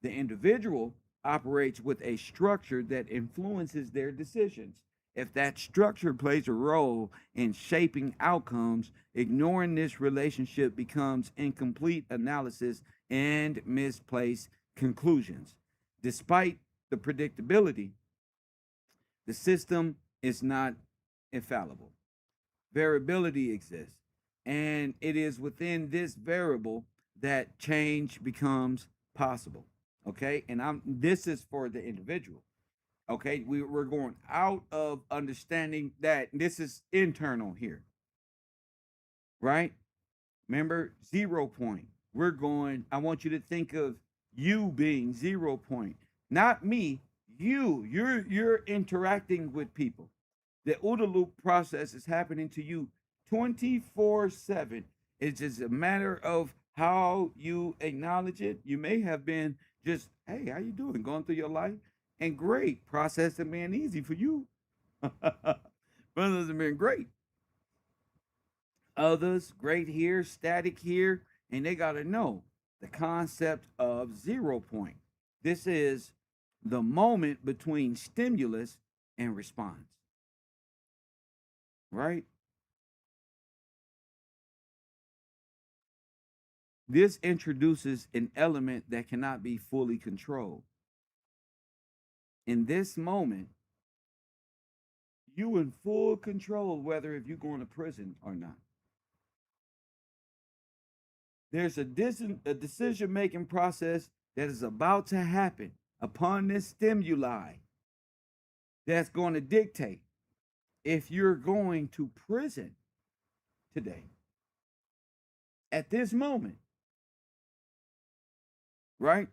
The individual operates with a structure that influences their decisions. If that structure plays a role in shaping outcomes, ignoring this relationship becomes incomplete analysis and misplaced conclusions. Despite the predictability, the system is not infallible. Variability exists, and it is within this variable that change becomes possible. Okay, and this is for the individual. Okay, we're going out of understanding that this is internal here, right? Remember, 0 point. We're going, I want you to think of you being 0 point, not me. You're interacting with people. The OODA loop process is happening to you 24/7. It's just a matter of how you acknowledge it. You may have been just, hey, how you doing? Going through your life. And great. Process has been easy for you. Brothers have been great. Others, great here, static here, and they got to know the concept of 0 point. This is the moment between stimulus and response, right? This introduces an element that cannot be fully controlled. In this moment, you in full control whether if you're going to prison or not. There's a decision-making process that is about to happen upon this stimuli that's going to dictate if you're going to prison today at this moment, right?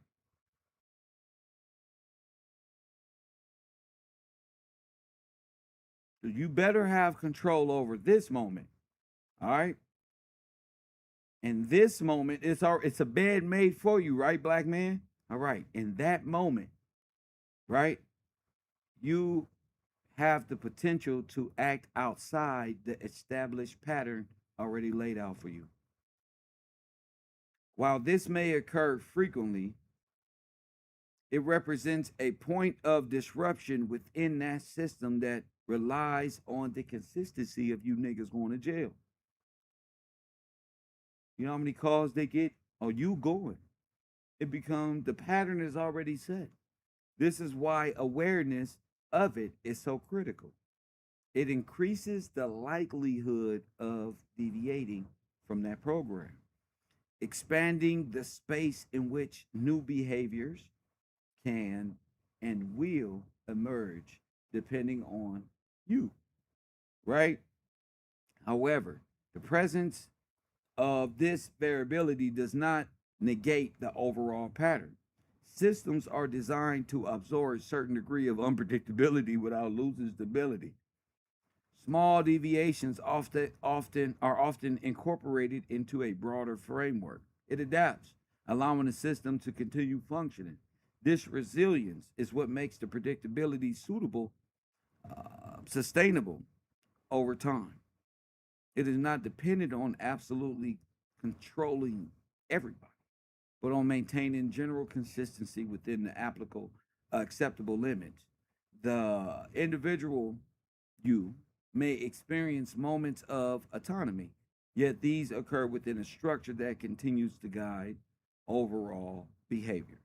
So you better have control over this moment, all right? And this moment, it's a bed made for you, right, black man? All right. In that moment, right, you have the potential to act outside the established pattern already laid out for you. While this may occur frequently, it represents a point of disruption within that system that relies on the consistency of you niggas going to jail. You know how many calls they get? Oh, you going. It becomes the pattern is already set. This is why awareness of it is so critical. It increases the likelihood of deviating from that program, expanding the space in which new behaviors can and will emerge depending on you, right? However, the presence of this variability does not negate the overall pattern. Systems are designed to absorb a certain degree of unpredictability without losing stability. Small deviations often incorporated into a broader framework. It adapts, allowing the system to continue functioning. This resilience is what makes the predictability sustainable over time. It is not dependent on absolutely controlling everybody, but on maintaining general consistency within the applicable, acceptable limits. The individual you may experience moments of autonomy, yet these occur within a structure that continues to guide overall behavior.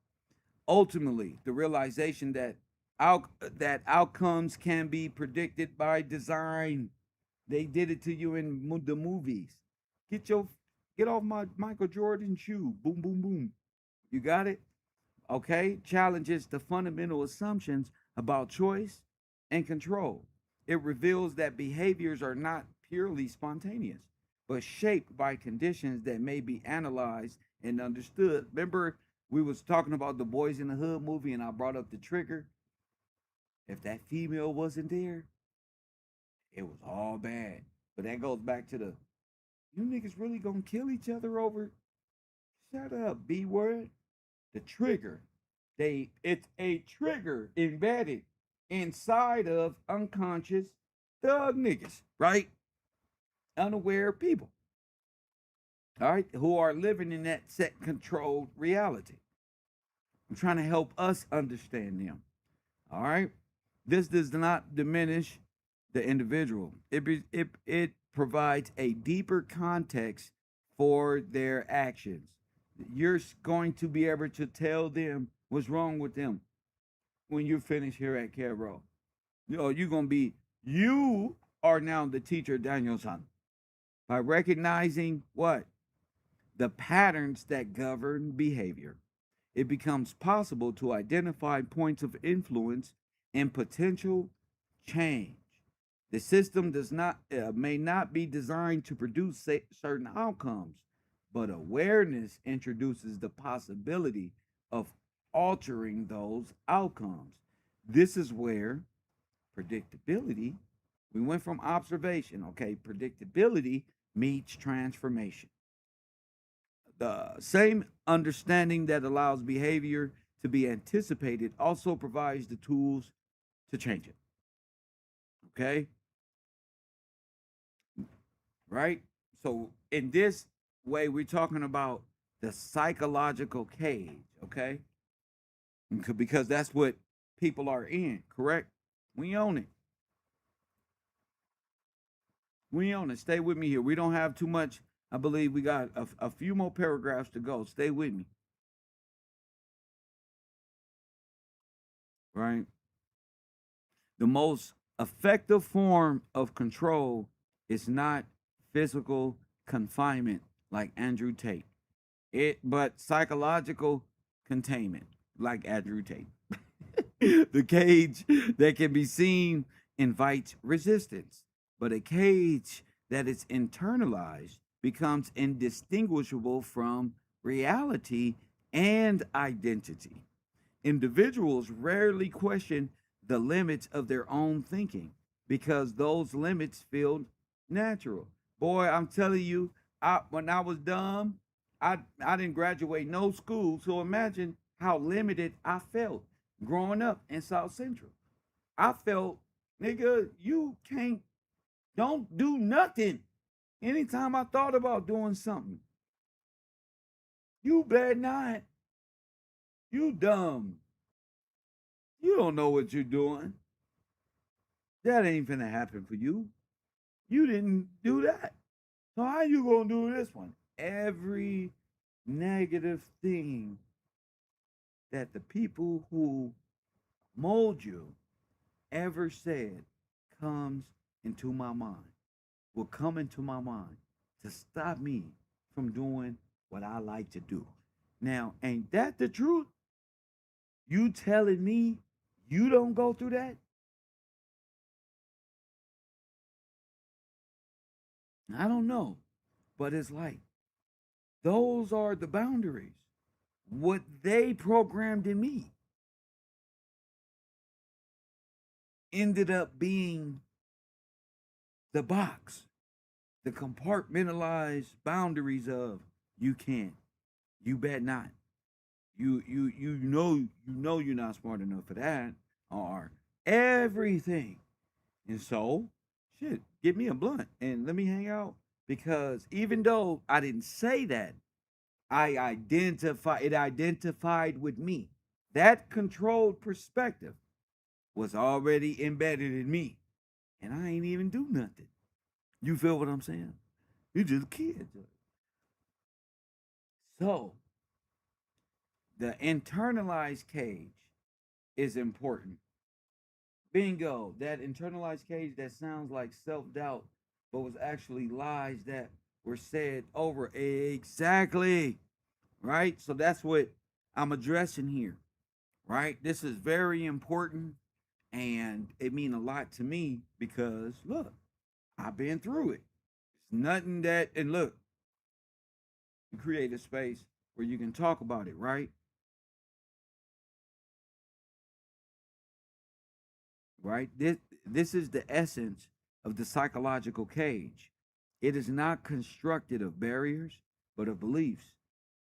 Ultimately, the realization that outcomes can be predicted by design. They did it to you in the movies. Get off my Michael Jordan shoe. Boom, boom, boom. You got it? Okay? Challenges the fundamental assumptions about choice and control. It reveals that behaviors are not purely spontaneous, but shaped by conditions that may be analyzed and understood. Remember, we was talking about the Boys in the Hood movie, and I brought up the trigger. If that female wasn't there, it was all bad. But that goes back to the you niggas really gonna kill each other over. Shut up, B word. The trigger. It's a trigger embedded inside of unconscious thug niggas, right? Unaware people. All right, who are living in that set controlled reality. I'm trying to help us understand them. All right. This does not diminish the individual. It provides a deeper context for their actions. You're going to be able to tell them what's wrong with them when you finish here at KevRow. You are now the teacher, Daniel-san, by recognizing what? The patterns that govern behavior. It becomes possible to identify points of influence and potential change. The system may not be designed to produce certain outcomes, but awareness introduces the possibility of altering those outcomes. This is where predictability, we went from observation, okay, predictability meets transformation. The same understanding that allows behavior to be anticipated also provides the tools to change it. Okay? Right? So, in this way, we're talking about the psychological cage, okay? Because that's what people are in, correct? We own it. We own it. Stay with me here. We don't have too much. I believe we got a few more paragraphs to go. Stay with me. Right? The most effective form of control is not physical confinement like Andrew Tate. But psychological containment, like Andrew Tate. The cage that can be seen invites resistance, but a cage that is internalized becomes indistinguishable from reality and identity. Individuals rarely question the limits of their own thinking because those limits feel natural. Boy, I'm telling you, when I was dumb, I didn't graduate no school, so imagine how limited I felt growing up in South Central. I felt, nigga, you can't, don't do nothing. Anytime I thought about doing something, you better not. You dumb. You don't know what you're doing. That ain't finna happen for you. You didn't do that. So how you gonna do this one? Every negative thing that the people who mold you ever said comes into my mind, will come into my mind to stop me from doing what I like to do. Now, ain't that the truth? You telling me you don't go through that? I don't know. But it's like, those are the boundaries. What they programmed in me ended up being the box, the compartmentalized boundaries of you can't, you bet not, you know you're not smart enough for that, or everything. And so, shit, give me a blunt and let me hang out because even though I didn't say that, it identified with me. That controlled perspective was already embedded in me. And I ain't even do nothing. You feel what I'm saying? You just kids. So the internalized cage is important. Bingo. That internalized cage that sounds like self-doubt, but was actually lies that were said over. Exactly. Right? So that's what I'm addressing here. Right? This is very important and it mean a lot to me because look, I've been through it. It's nothing that, and look, you create a space where you can talk about it, right? Right? This is the essence of the psychological cage. It is not constructed of barriers, but of beliefs,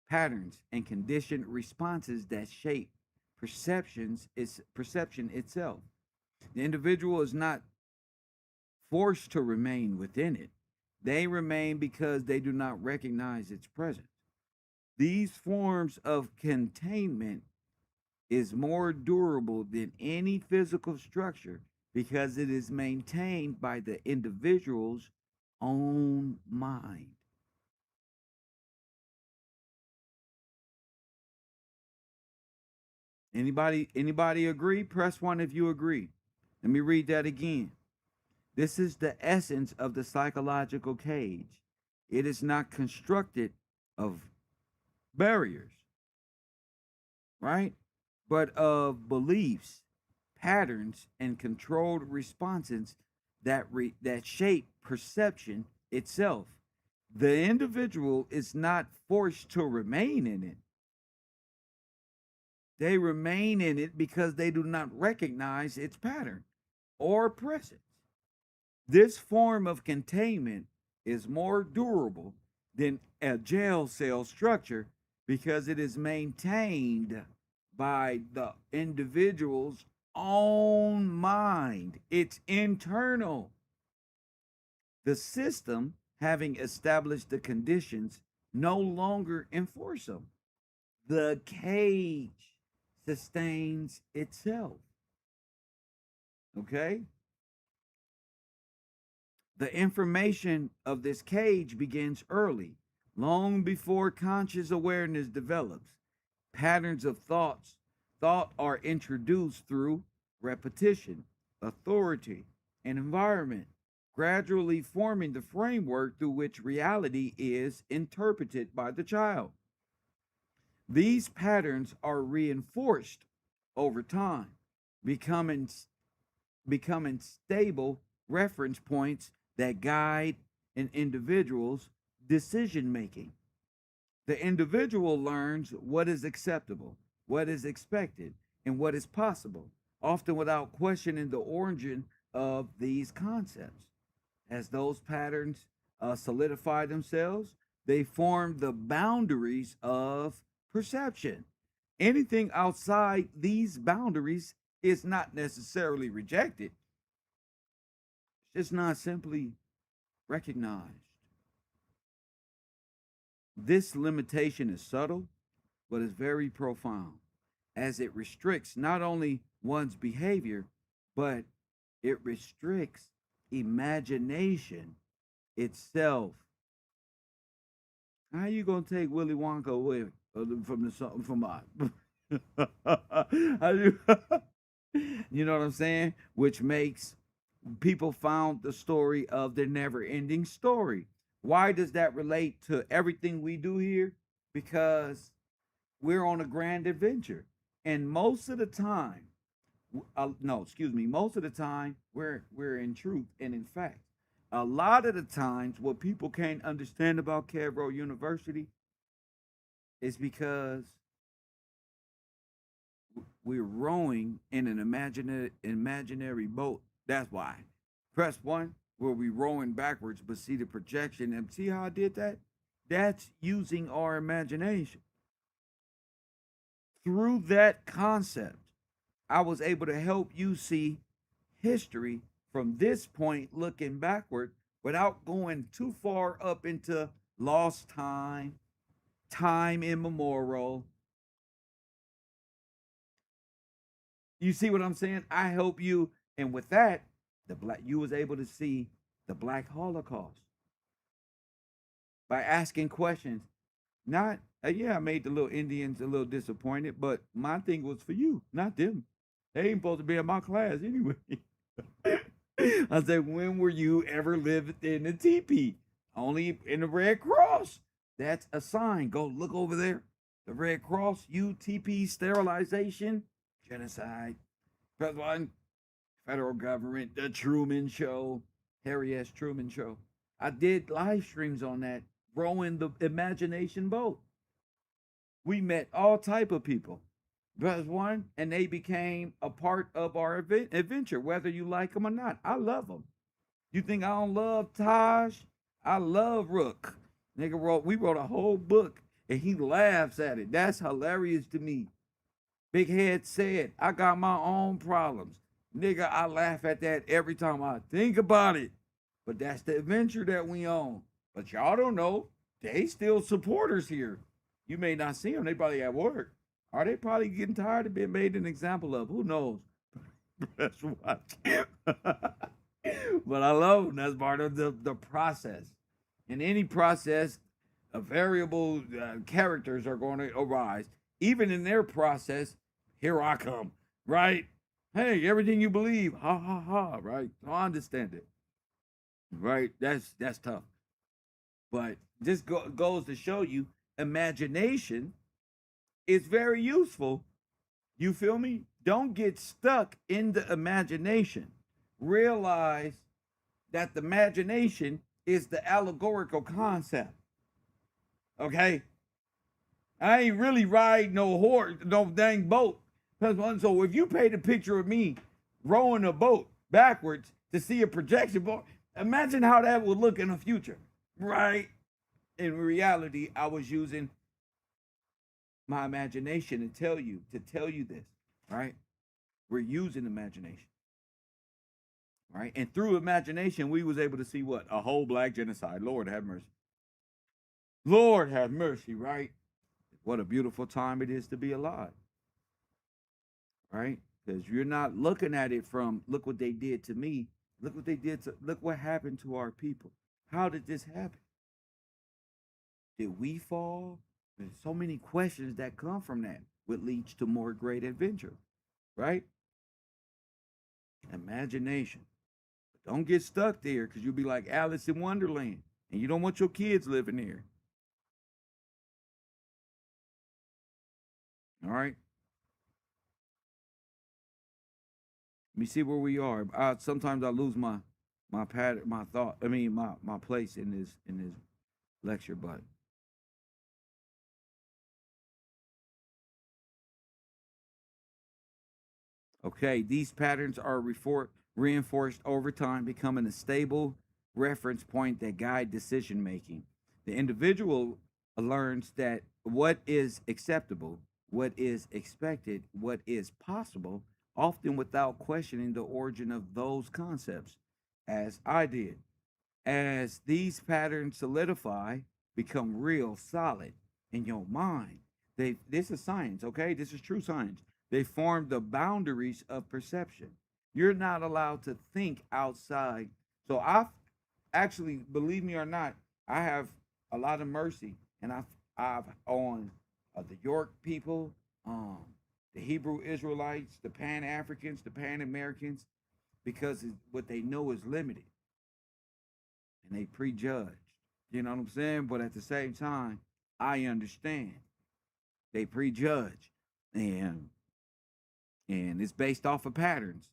patterns, and conditioned responses that shape perception itself. The individual is not forced to remain within it. They remain because they do not recognize its presence. These forms of containment is more durable than any physical structure because it is maintained by the individual's own mind. Anybody agree? Press 1 if you agree. Let me read that again. This is the essence of the psychological cage. It is not constructed of barriers, right? But of beliefs, patterns, and controlled responses that shape perception itself. The individual is not forced to remain in it. They remain in it because they do not recognize its pattern or presence. This form of containment is more durable than a jail cell structure because it is maintained by the individual's own mind. It's internal. The system, having established the conditions, no longer enforce them. The cage sustains itself. Okay? The information of this cage begins early, long before conscious awareness develops. Patterns of thought are introduced through repetition, authority, and environment, gradually forming the framework through which reality is interpreted by the child. These patterns are reinforced over time, becoming becoming stable reference points that guide an individual's decision making. The individual learns what is acceptable, what is expected, and what is possible, often without questioning the origin of these concepts. As those patterns solidify themselves, they form the boundaries of perception. Anything outside these boundaries is not necessarily rejected, it's not simply recognized. This limitation is subtle, but is very profound, as it restricts not only one's behavior, but it restricts imagination itself. How you gonna take Willy Wonka away from the from how you, you know what I'm saying? Which makes people found the story of the never-ending story. Why does that relate to everything we do here? Because we're on a grand adventure, and most of the time, no, excuse me, most of the time we're in truth and in fact. A lot of the times, what people can't understand about KevRow University is because we're rowing in an imaginary boat. That's why. Press one, where we rowing backwards, but see the projection. And see how I did that? That's using our imagination. Through that concept, I was able to help you see history from this point looking backward without going too far up into lost time, time immemorial. You see what I'm saying? I help you, and with that, you was able to see the Black Holocaust by asking questions. Not yeah, I made the little Indians a little disappointed, but my thing was for you, not them. They ain't supposed to be in my class anyway. I said, when were you ever living in a teepee? Only in the Red Cross. That's a sign. Go look over there. The Red Cross, UTP sterilization, genocide. Press one, federal government, the Truman Show, Harry S. Truman Show. I did live streams on that, rowing the imagination boat. We met all type of people. Press one, and they became a part of our adventure, whether you like them or not. I love them. You think I don't love Taj? I love Rook. We wrote a whole book, and he laughs at it. That's hilarious to me. Big Head said, I got my own problems. Nigga, I laugh at that every time I think about it. But that's the adventure that we on. But y'all don't know, they still supporters here. You may not see them. They probably at work. Are they probably getting tired of being made an example of? Who knows? That's what. But I love them. That's part of the process. In any process, variable characters are going to arise. Even in their process, here I come, right? Hey, everything you believe, ha ha ha, right? I understand it, right? That's tough, but this goes to show you, imagination is very useful. You feel me? Don't get stuck in the imagination. Realize that the imagination is the allegorical concept. Okay? I ain't really riding no horse, no dang boat. So if you paint a picture of me rowing a boat backwards to see a projection boat, imagine how that would look in the future, right? In reality, I was using my imagination to tell you this, right? We're using imagination, right? And through imagination, we was able to see what? A whole black genocide. Lord have mercy. Lord have mercy, right? What a beautiful time it is to be alive, right? Because you're not looking at it from, look what they did to me. Look what happened to our people. How did this happen? Did we fall? There's so many questions that come from that, which leads to more great adventure, right? Imagination. But don't get stuck there, because you'll be like Alice in Wonderland, and you don't want your kids living there. All right. Let me see where we are. Sometimes I lose my pattern, my thought. I mean, my place in this lecture. But okay, these patterns are reinforced over time, becoming a stable reference point that guide decision making. The individual learns that what is acceptable, what is expected, what is possible, often without questioning the origin of those concepts, as I did. As these patterns solidify, become real, solid in your mind. This is science, okay? This is true science. They form the boundaries of perception. You're not allowed to think outside. So I've actually, believe me or not, I have a lot of mercy, and I've on the York people, um, the Hebrew Israelites, the Pan Africans, the Pan Americans, because what they know is limited and they prejudge. You know what I'm saying? But at the same time, I understand they prejudge, and it's based off of patterns,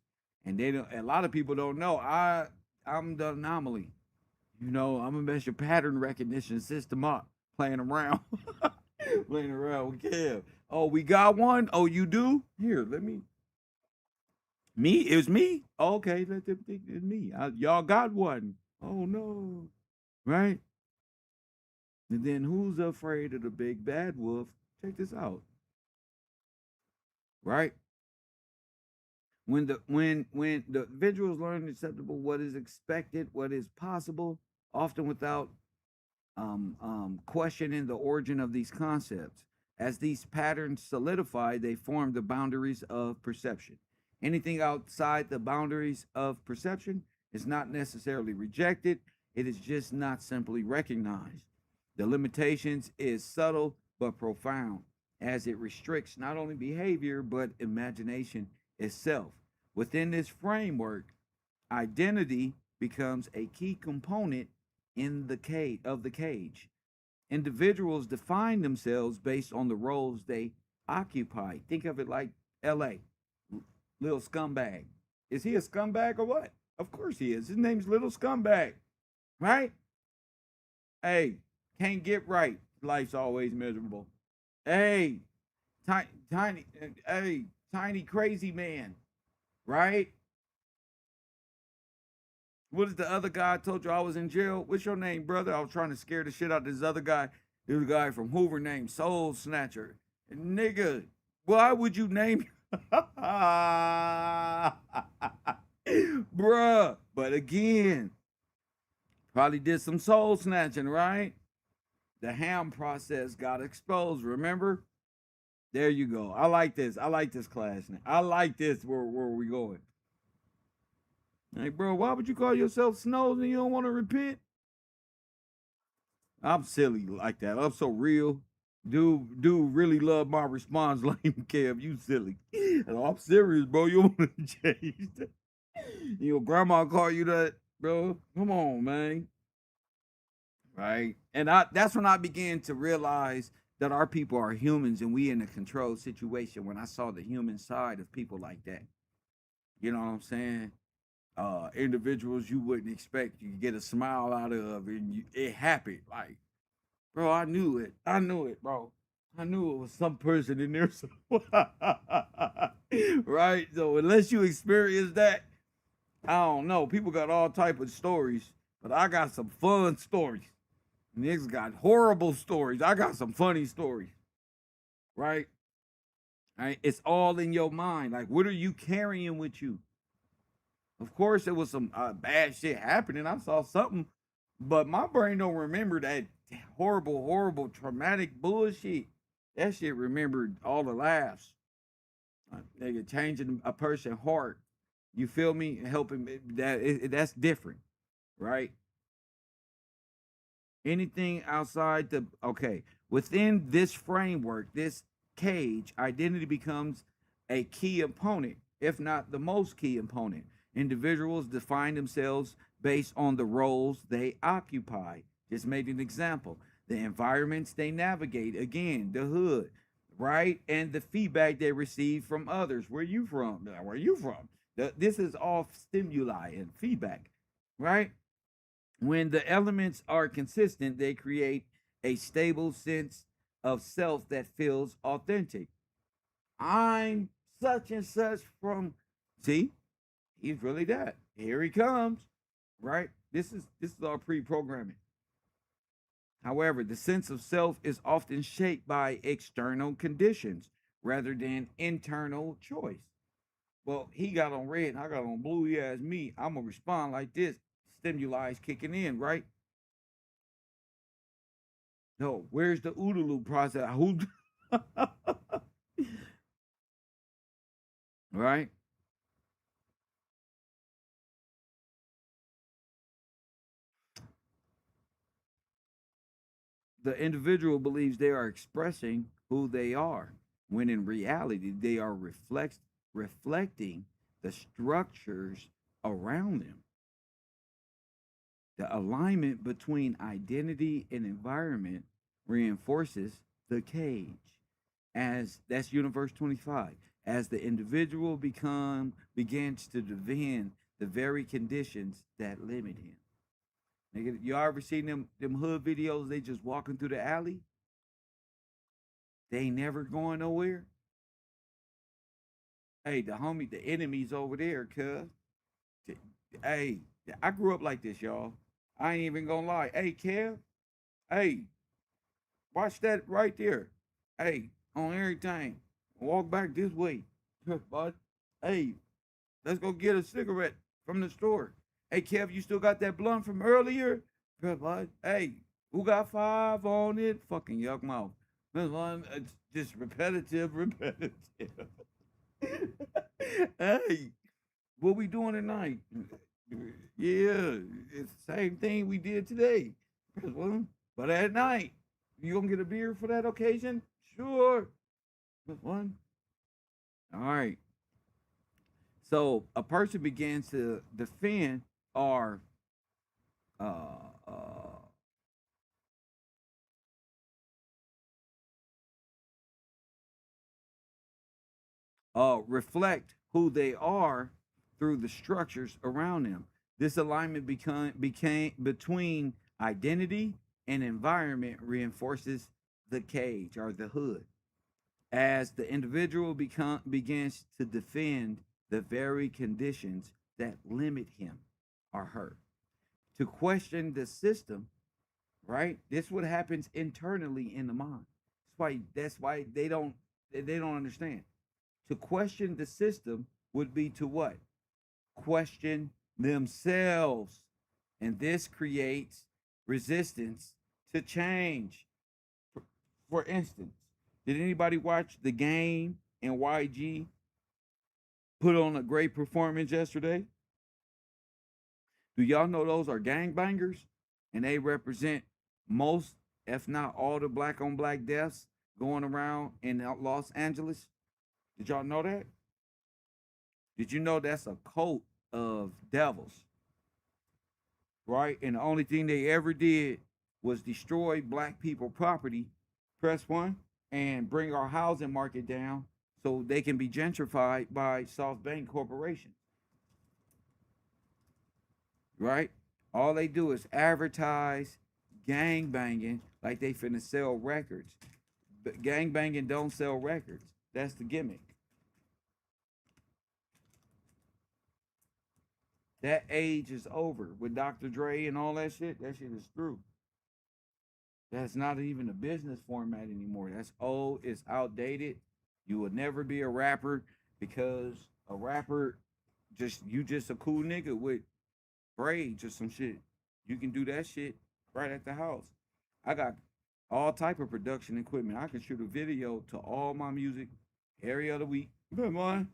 and they don't. A lot of people don't know. I'm the anomaly. You know, I'm gonna mess your pattern recognition system up, playing around, playing around with Kev. Oh, we got one. Oh, you do? Here, let me. Me? It was me. Okay, let them think it's me. Y'all got one. Oh no, right? And then who's afraid of the big bad wolf? Check this out, right? When the individuals learn acceptable, what is expected, what is possible, often without questioning the origin of these concepts. As these patterns solidify, they form the boundaries of perception. Anything outside the boundaries of perception is not necessarily rejected, it is just not simply recognized. The limitations is subtle but profound, as it restricts not only behavior but imagination itself. Within this framework, identity becomes a key component in the cage. Individuals define themselves based on the roles they occupy. Think of it like L.A. Little scumbag. Is he a scumbag or what? Of course he is. His name's Little Scumbag, right? Hey, can't get right. Life's always miserable. Hey, tiny, hey, tiny crazy man, right? What is the other guy I told you I was in jail? What's your name, brother? I was trying to scare the shit out of this other guy. There's a guy from Hoover named Soul Snatcher. Nigga, why would you name bruh? But again, probably did some soul snatching, right? The ham process got exposed, remember? There you go. I like this. I like this class. I like this. Where we going? Hey, bro, why would you call yourself Snows and you don't want to repent? I'm silly like that. I'm so real. Dude really love my response like Kev, you silly. I'm serious, bro. You want to change that? Your grandma call you that, bro? Come on, man. Right? And that's when I began to realize that our people are humans and we in a controlled situation when I saw the human side of people like that. You know what I'm saying? Individuals you wouldn't expect you get a smile out of, and it happened. Like, bro, I knew it. I knew it, bro. I knew it was some person in there. Right? So unless you experience that, I don't know. People got all type of stories, but I got some fun stories. Niggas got horrible stories. I got some funny stories. Right? Right? It's all in your mind. Like, what are you carrying with you? Of course, there was some bad shit happening. I saw something, but my brain don't remember that horrible, traumatic bullshit. That shit remembered all the laughs. Nigga, changing a person's heart. You feel me? Helping that's different, right? Anything outside the okay within this framework, this cage, identity becomes a key opponent, if not the most key opponent. Individuals define themselves based on the roles they occupy. Just made an example. The environments they navigate, again, the hood, right? And the feedback they receive from others. Where you from? Where you from? This is all stimuli and feedback, right? When the elements are consistent, they create a stable sense of self that feels authentic. I'm such and such from. See, he's really that. Here he comes, right? This is our pre-programming. However, the sense of self is often shaped by external conditions rather than internal choice. Well, he got on red and I got on blue. He asked me. I'm gonna respond like this. Stimuli is kicking in, right? No, where's the OODA loop process? Who, right? The individual believes they are expressing who they are, when in reality they are reflecting the structures around them. The alignment between identity and environment reinforces the cage. As that's universe 25. As the individual begins to defend the very conditions that limit him. Nigga, you ever seen them hood videos? They just walking through the alley. They ain't never going nowhere. Hey, the homie, the enemy's over there, cuz. Hey, I grew up like this, y'all. I ain't even gonna lie. Hey, Kev. Hey, watch that right there. Hey, on everything. Walk back this way. Bud. Hey, let's go get a cigarette from the store. Hey, Kev, you still got that blunt from earlier? Bud. Hey, who got 5 on it? Fucking yuck mouth. This one, it's just repetitive. Hey, what we doing tonight? Yeah, it's the same thing we did today. But at night, you gonna get a beer for that occasion? Sure. One. All right. So a person begins to defend or uh, uh, reflect who they are through the structures around them. This alignment became between identity and environment reinforces the cage or the hood. As the individual begins to defend the very conditions that limit him or her, to question the system, right? This what happens internally in the mind. That's why they don't understand. To question the system would be to what? Question themselves. And this creates resistance to change. For instance, did anybody watch the game and YG put on a great performance yesterday? Do y'all know those are gangbangers? And they represent most, if not all, the black on black deaths going around in Los Angeles? Did y'all know that? Did you know that's a cult of devils? Right? And the only thing they ever did was destroy black people property. Press one, and bring our housing market down so they can be gentrified by SoftBank Corporation. Right? All they do is advertise gang banging like they finna sell records. But gang banging don't sell records. That's the gimmick. That age is over with Dr. Dre and all that shit. That shit is through. That's not even a business format anymore. That's old. It's outdated. You would never be a rapper because a rapper just a cool nigga with braids or some shit. You can do that shit right at the house. I got all type of production equipment. I can shoot a video to all my music every other week. Come on,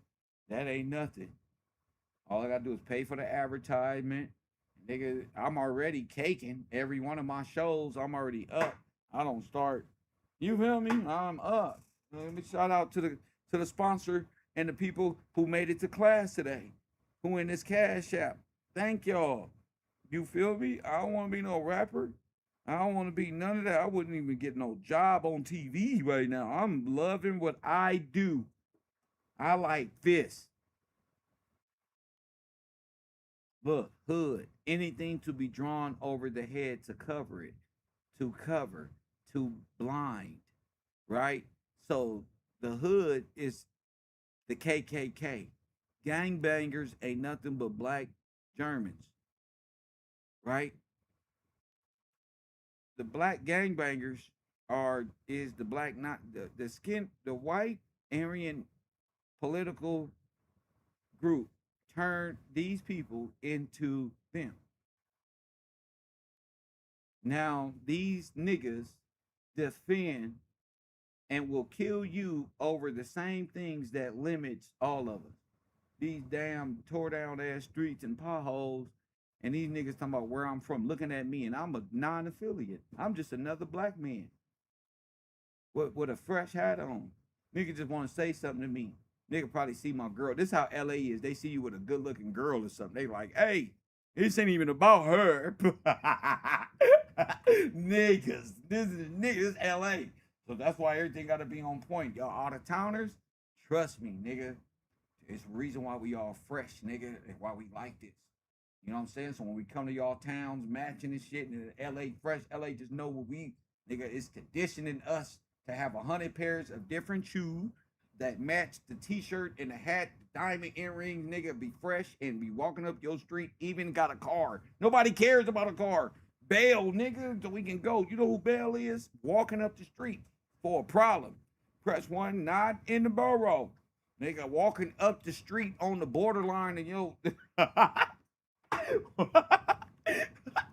that ain't nothing. All I gotta do is pay for the advertisement. Nigga, I'm already caking every one of my shows. I'm already up. I don't start. You feel me? I'm up. Let me shout out to the sponsor and the people who made it to class today, who in this cash app. Thank y'all. You feel me? I don't want to be no rapper. I don't want to be none of that. I wouldn't even get no job on TV right now. I'm loving what I do. I like this. Look, hood, anything to be drawn over the head to cover it, to cover, to blind, right? So the hood is the KKK. Gangbangers ain't nothing but black Germans, right? The black gangbangers is the black, not the skin, the white Aryan political group turned these people into them. Now these niggas defend and will kill you over the same things that limits all of us. These damn tore down ass streets and potholes, and these niggas talking about where I'm from, looking at me, and I'm a non-affiliate. I'm just another black man with a fresh hat on. Nigga just want to say something to me. Nigga probably see my girl. This is how LA is. They see you with a good looking girl or something. They like, hey, this ain't even about her. Niggas. This is niggas LA. So that's why everything gotta be on point. Y'all out of towners, trust me, nigga. It's the reason why we all fresh, nigga, and why we like this. You know what I'm saying? So when we come to y'all towns matching and shit, and LA fresh, LA just know what we, nigga, it's conditioning us to have 100 pairs of different shoes that match the t-shirt and the hat, the diamond earrings, nigga, be fresh and be walking up your street, even got a car. Nobody cares about a car. Bail, nigga, so we can go. You know who bail is? Walking up the street for a problem. Press 1, not in the borough. Nigga, walking up the street on the borderline and yo.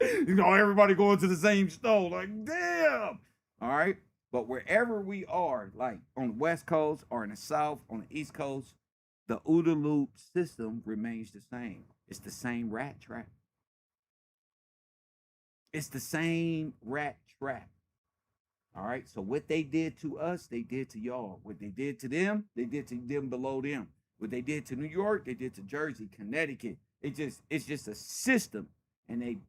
You know, everybody going to the same store. Like, damn. All right. But wherever we are, like on the West Coast or in the South, on the East Coast, the OODA loop system remains the same. It's the same rat trap. It's the same rat trap. All right. So what they did to us, they did to y'all. What they did to them, they did to them below them. What they did to New York, they did to Jersey, Connecticut. It's just a system, and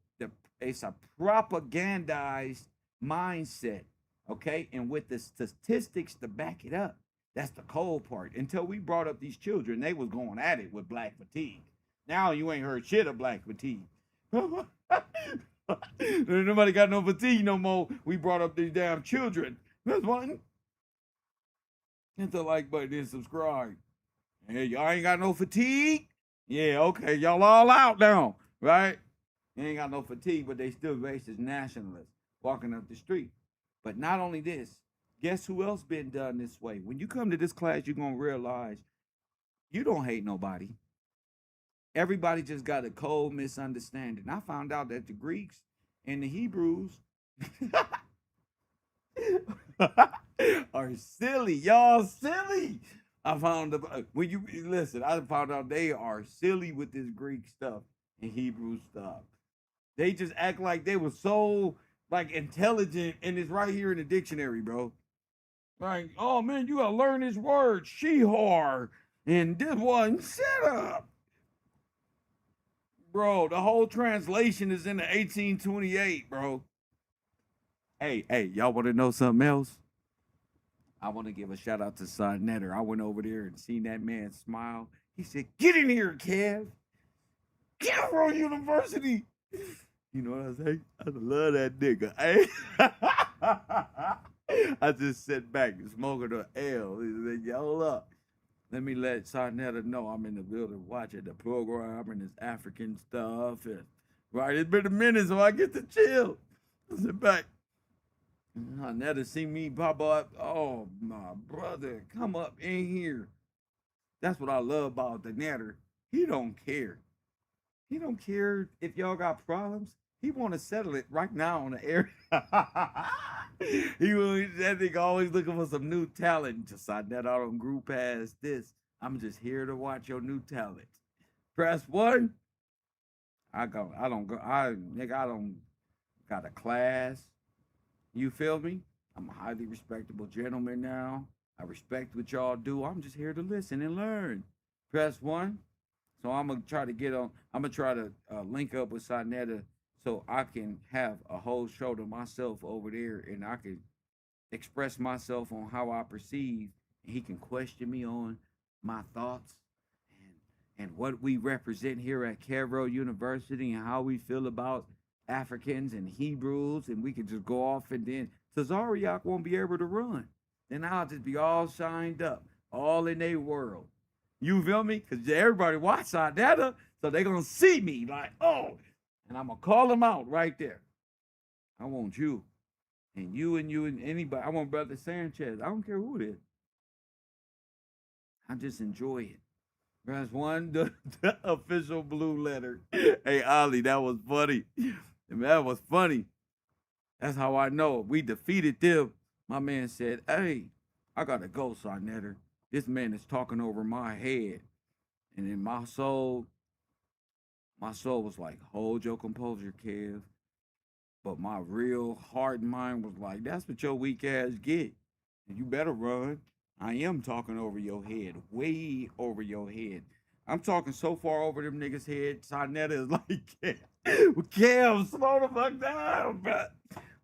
it's a propagandized mindset. Okay, and with the statistics to back it up, that's the cold part. Until we brought up these children, they was going at it with black fatigue. Now you ain't heard shit of black fatigue. Nobody got no fatigue no more. We brought up these damn children. That's one. Hit the like button and subscribe. Hey, y'all ain't got no fatigue? Yeah, okay. Y'all all out now, right? They ain't got no fatigue, but they still racist nationalists walking up the street. But not only this, guess who else been done this way? When you come to this class, you're going to realize you don't hate nobody. Everybody just got a cold misunderstanding. I found out that the Greeks and the Hebrews are silly. Y'all silly. I found when you listen, I found out they are silly with this Greek stuff and Hebrew stuff. They just act like they were so like intelligent, and it's right here in the dictionary, bro. Like, oh man, you gotta learn this word, shehar, and this one. Shut up, bro. The whole translation is in the 1828, bro. Hey, y'all want to know something else? I want to give a shout out to Son Netter. I went over there and seen that man smile. He said, "Get in here, Kev. KevRow University." You know what I say? I love that nigga. Hey. I just sit back and smoking the L. He said, "Yo, up. Let me let Sarnetta know I'm in the building watching the program and this African stuff. And right, it's been a minute, so I get to chill. I sit back. Sarnetta see me pop up. Oh, my brother, come up in here. That's what I love about the Netter. He don't care. He don't care if y'all got problems. He want to settle it right now on the air. That nigga always looking for some new talent. Just I that I don't group past this. I'm just here to watch your new talent. Press 1. I don't got a class. You feel me? I'm a highly respectable gentleman now. I respect what y'all do. I'm just here to listen and learn. Press 1. So I'm gonna try to get on. I'm gonna try to link up with Sonetta so I can have a whole show to myself over there, and I can express myself on how I perceive, and he can question me on my thoughts and what we represent here at KevRow University and how we feel about Africans and Hebrews, and we could just go off, and then Tazariak won't be able to run. Then I'll just be all shined up, all in their world. You feel me? Because everybody watch our data, so they're going to see me like, oh, and I'm going to call them out right there. I want you and you and anybody. I want Brother Sanchez. I don't care who it is. I just enjoy it. That's one, the official blue letter. Hey, Ollie, that was funny. That was funny. That's how I know. We defeated them. My man said, hey, I got to go, Sarnetter. This man is talking over my head. And in my soul was like, hold your composure, Kev. But my real heart and mind was like, that's what your weak ass get. And you better run. I am talking over your head, way over your head. I'm talking so far over them niggas' head. Sarnetta is like, Kev, slow the fuck down, bro.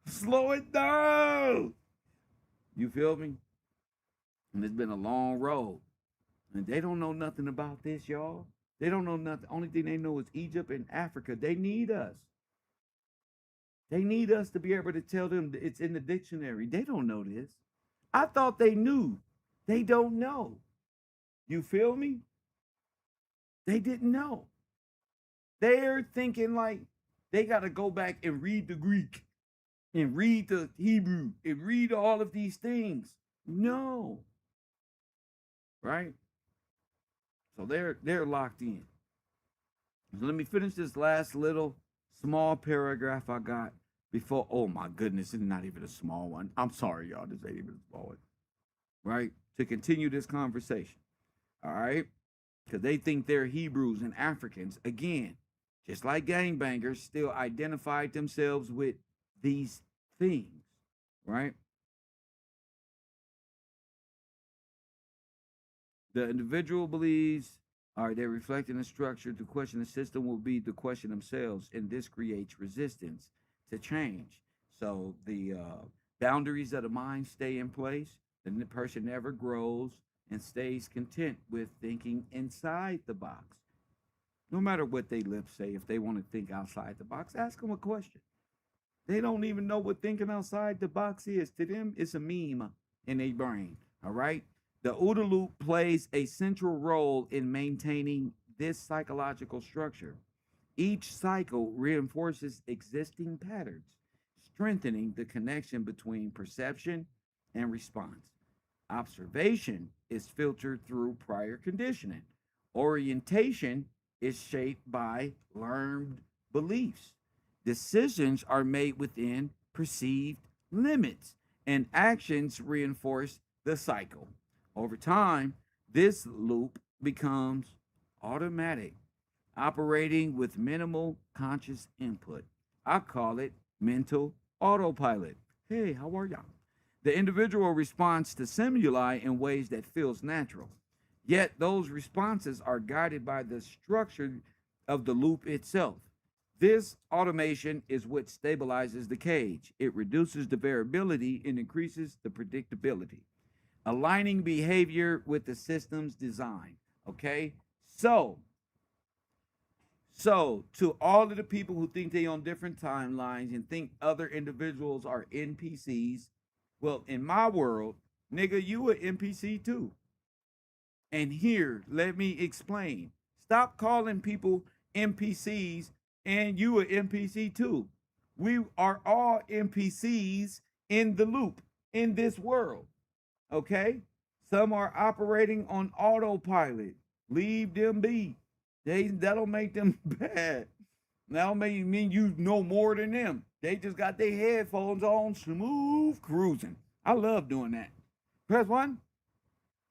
Slow it down. You feel me? And it's been a long road. And they don't know nothing about this, y'all. They don't know nothing. Only thing they know is Egypt and Africa. They need us. They need us to be able to tell them it's in the dictionary. They don't know this. I thought they knew. They don't know. You feel me? They didn't know. They're thinking like they got to go back and read the Greek and read the Hebrew and read all of these things. No. Right? So they're locked in. So let me finish this last little small paragraph I got before. Oh my goodness, it's not even a small one. I'm sorry, y'all. This ain't even a small one. Right? To continue this conversation. All right? Because they think they're Hebrews and Africans. Again, just like gangbangers still identified themselves with these things. Right? The individual believes, or they reflect in the structure. To question the system will be to question themselves, and this creates resistance to change. So the boundaries of the mind stay in place. The person never grows and stays content with thinking inside the box. No matter what they lips say, if they want to think outside the box, ask them a question. They don't even know what thinking outside the box is. To them, it's a meme in their brain. All right? The OODA loop plays a central role in maintaining this psychological structure. Each cycle reinforces existing patterns, strengthening the connection between perception and response. Observation is filtered through prior conditioning. Orientation is shaped by learned beliefs. Decisions are made within perceived limits, and actions reinforce the cycle. Over time, this loop becomes automatic, operating with minimal conscious input. I call it mental autopilot. Hey, how are y'all? The individual responds to stimuli in ways that feels natural. Yet those responses are guided by the structure of the loop itself. This automation is what stabilizes the cage. It reduces the variability and increases the predictability, aligning behavior with the system's design. Okay? So to all of the people who think they on different timelines and think other individuals are NPCs, well, in my world, nigga, you an NPC too. And here, let me explain. Stop calling people NPCs, and you an NPC too. We are all NPCs in the loop in this world. Okay? Some are operating on autopilot. Leave them be. That'll make them bad. That'll mean you know more than them. They just got their headphones on, smooth cruising. I love doing that. Press one.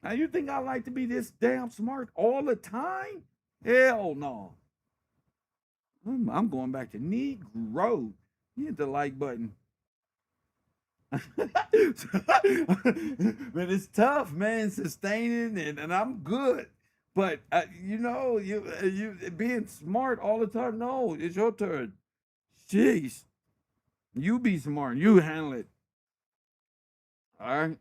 Now you think I like to be this damn smart all the time? Hell no. I'm going back to Negro. You hit the like button. Man, it's tough, man, sustaining, and I'm good. But you being smart all the time. No, it's your turn. Jeez. You be smart. You handle it. All right.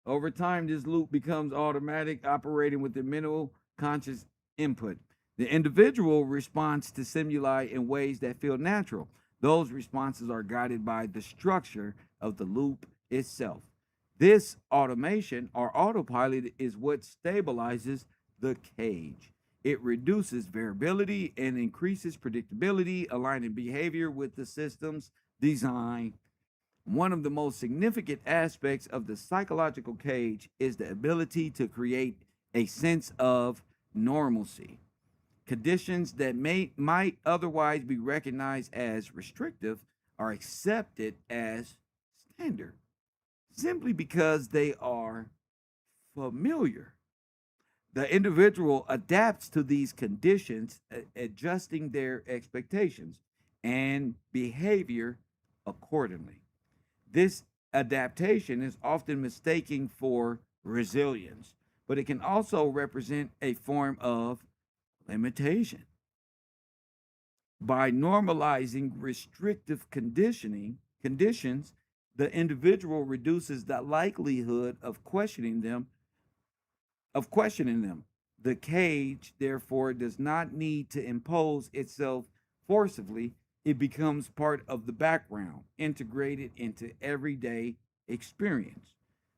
Over time, this loop becomes automatic, operating with the minimal conscious input. The individual responds to stimuli in ways that feel natural. Those responses are guided by the structure of the loop itself. This automation or autopilot is what stabilizes the cage. It reduces variability and increases predictability, aligning behavior with the system's design. One of the most significant aspects of the psychological cage is the ability to create a sense of normalcy. Conditions that might otherwise be recognized as restrictive are accepted as standard simply because they are familiar. The individual adapts to these conditions, adjusting their expectations and behavior accordingly. This adaptation is often mistaken for resilience, but it can also represent a form of limitation. By normalizing restrictive conditions, the individual reduces the likelihood of questioning them. The cage, therefore, does not need to impose itself forcibly. It becomes part of the background, integrated into everyday experience.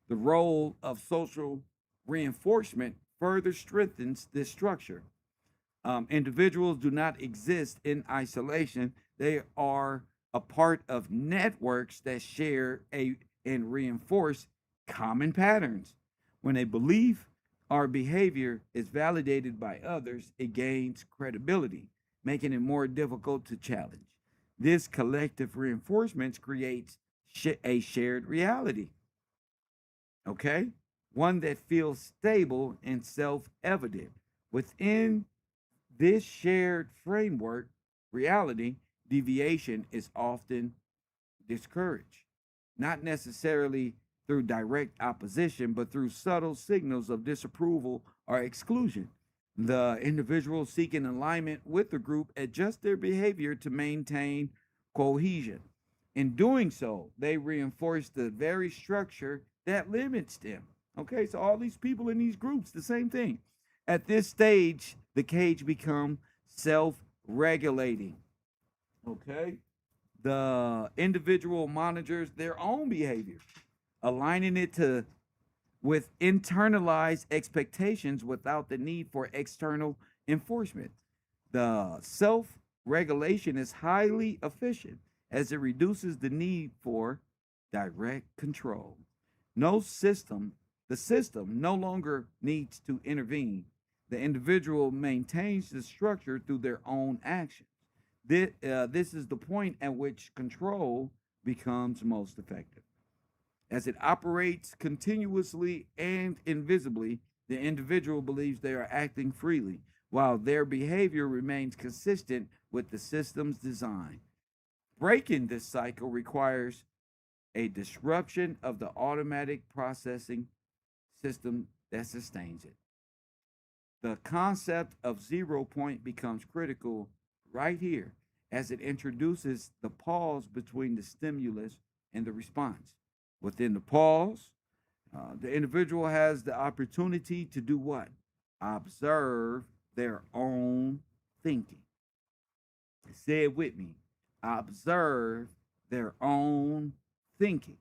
The role of social reinforcement further strengthens this structure. Individuals do not exist in isolation. They are a part of networks that share and reinforce common patterns. When a belief or behavior is validated by others, it gains credibility, making it more difficult to challenge. This collective reinforcement creates a shared reality, okay? One that feels stable and self evident. Within this shared framework, reality, deviation is often discouraged, not necessarily through direct opposition, but through subtle signals of disapproval or exclusion. The individual seeking alignment with the group adjust their behavior to maintain cohesion. In doing so, they reinforce the very structure that limits them. Okay, so all these people in these groups, the same thing. At this stage, the cage becomes self-regulating. Okay, the individual monitors their own behavior, aligning it to with internalized expectations without the need for external enforcement. The self regulation is highly efficient as it reduces the need for direct control. No system, the system no longer needs to intervene. The individual maintains the structure through their own actions. This is the point at which control becomes most effective. As it operates continuously and invisibly, the individual believes they are acting freely, while their behavior remains consistent with the system's design. Breaking this cycle requires a disruption of the automatic processing system that sustains it. The concept of 0 point becomes critical right here as it introduces the pause between the stimulus and the response. Within the pause, the individual has the opportunity to do what? Observe their own thinking. Say it with me. Observe their own thinking.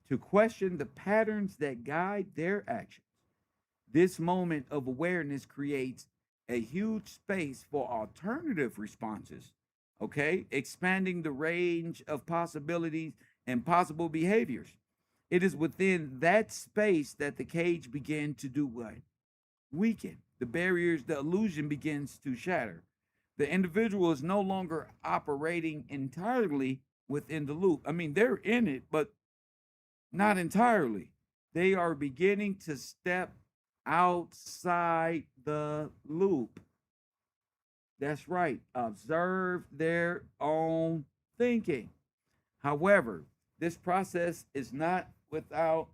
To question the patterns that guide their actions. This moment of awareness creates a huge space for alternative responses, okay? Expanding the range of possibilities and possible behaviors. It is within that space that the cage begins to do what? Weaken. The barriers, the illusion begins to shatter. The individual is no longer operating entirely within the loop. I mean, they're in it, but not entirely. They are beginning to step outside the loop. That's right. Observe their own thinking. However, this process is not without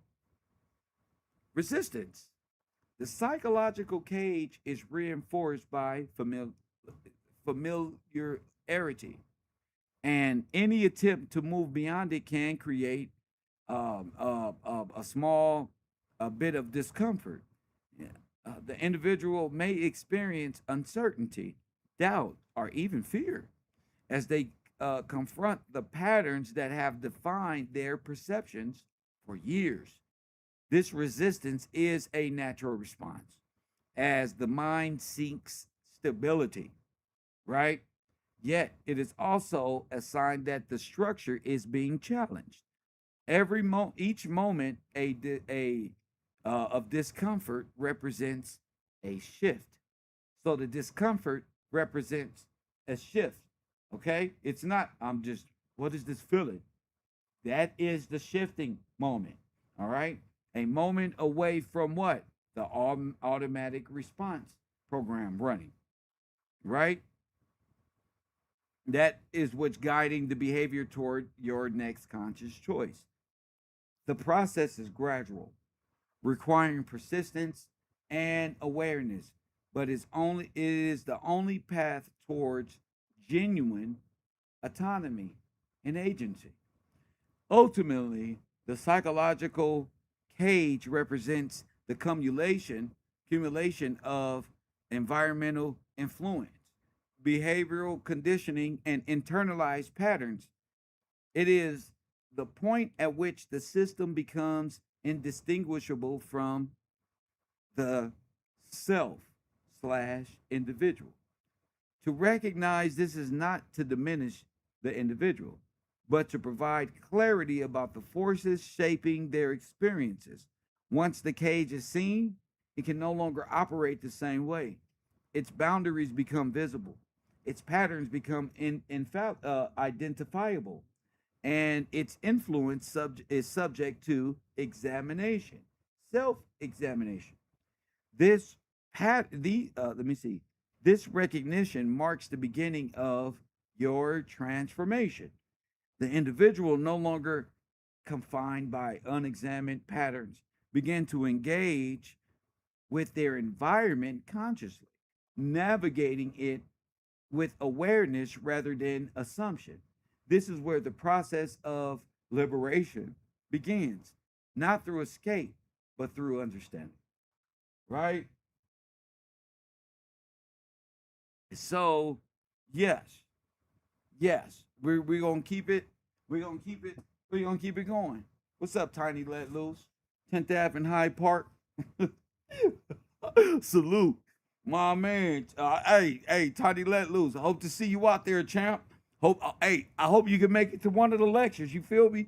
resistance. The psychological cage is reinforced by familiarity And any attempt to move beyond it can create a small a bit of discomfort. Yeah. The individual may experience uncertainty, doubt, or even fear as they confront the patterns that have defined their perceptions for years. This resistance is a natural response as the mind seeks stability, right? Yet it is also a sign that the structure is being challenged. Each moment of discomfort represents a shift. So the discomfort represents a shift. Okay, it's not. I'm just. What is this feeling? That is the shifting moment. All right, a moment away from what the automatic response program running. Right. That is what's guiding the behavior toward your next conscious choice. The process is gradual, requiring persistence and awareness, but it is the only path towards genuine autonomy and agency. Ultimately, the psychological cage represents the accumulation of environmental influence, behavioral conditioning, and internalized patterns. It is the point at which the system becomes indistinguishable from the self slash individual. To recognize this is not to diminish the individual, but to provide clarity about the forces shaping their experiences. Once the cage is seen, it can no longer operate the same way. Its boundaries become visible, its patterns become identifiable, and its influence is subject to examination, self-examination. This let me see. This recognition marks the beginning of your transformation. The individual, no longer confined by unexamined patterns, begin to engage with their environment consciously, navigating it with awareness rather than assumption. This is where the process of liberation begins, not through escape, but through understanding. Right? So, yes, yes, we're gonna keep it. We're gonna keep it. We're gonna keep it going. What's up, Tiny Let Loose? 10th Ave in Hyde Park. Salute, my man. Hey, Tiny Let Loose. I hope to see you out there, champ. I hope you can make it to one of the lectures. You feel me?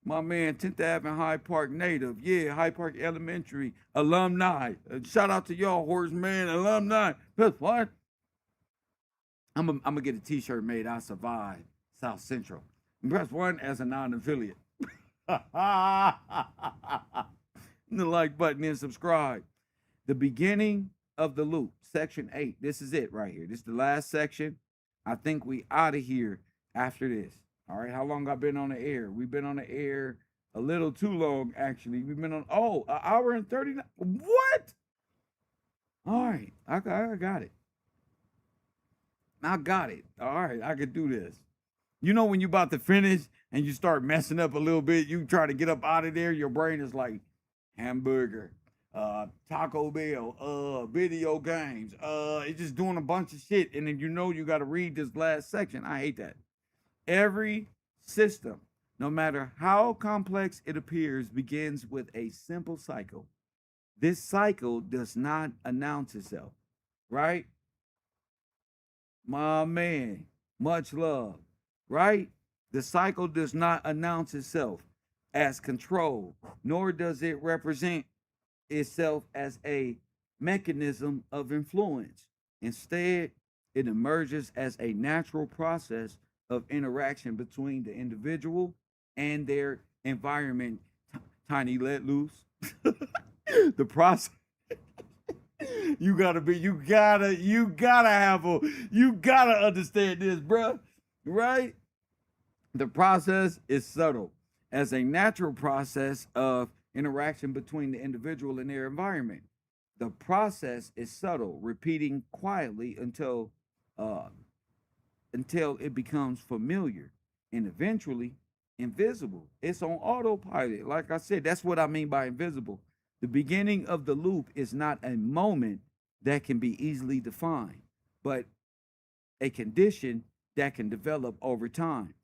My man, 10th Ave in Hyde Park native. Yeah, Hyde Park Elementary alumni. Shout out to y'all, Horse Man alumni. That's what? I'm gonna get a T-shirt made. I survive South Central. Press one as a non-affiliate. The like button and subscribe. The beginning of the loop, section 8. This is it right here. This is the last section. I think we out of here after this. All right. How long I've been on the air? We've been on the air a little too long, actually. We've been on an hour and 39. What? All right. I got it. I got it. All right, I could do this. You know when you're about to finish and you start messing up a little bit, you try to get up out of there, your brain is like hamburger, Taco Bell, video games, it's just doing a bunch of shit, and then you know you got to read this last section. I hate that. Every system, no matter how complex it appears, begins with a simple cycle. This cycle does not announce itself, right? My man, much love, right? The cycle does not announce itself as control, nor does it represent itself as a mechanism of influence. Instead, it emerges as a natural process of interaction between the individual and their environment. Tiny let loose. The process. You gotta understand this, bro. Right? The process is subtle as a natural process of interaction between the individual and their environment. The process is subtle, repeating quietly until until it becomes familiar and eventually invisible. It's on autopilot. Like I said, that's what I mean by invisible. The beginning of the loop is not a moment that can be easily defined, but a condition that can develop over time.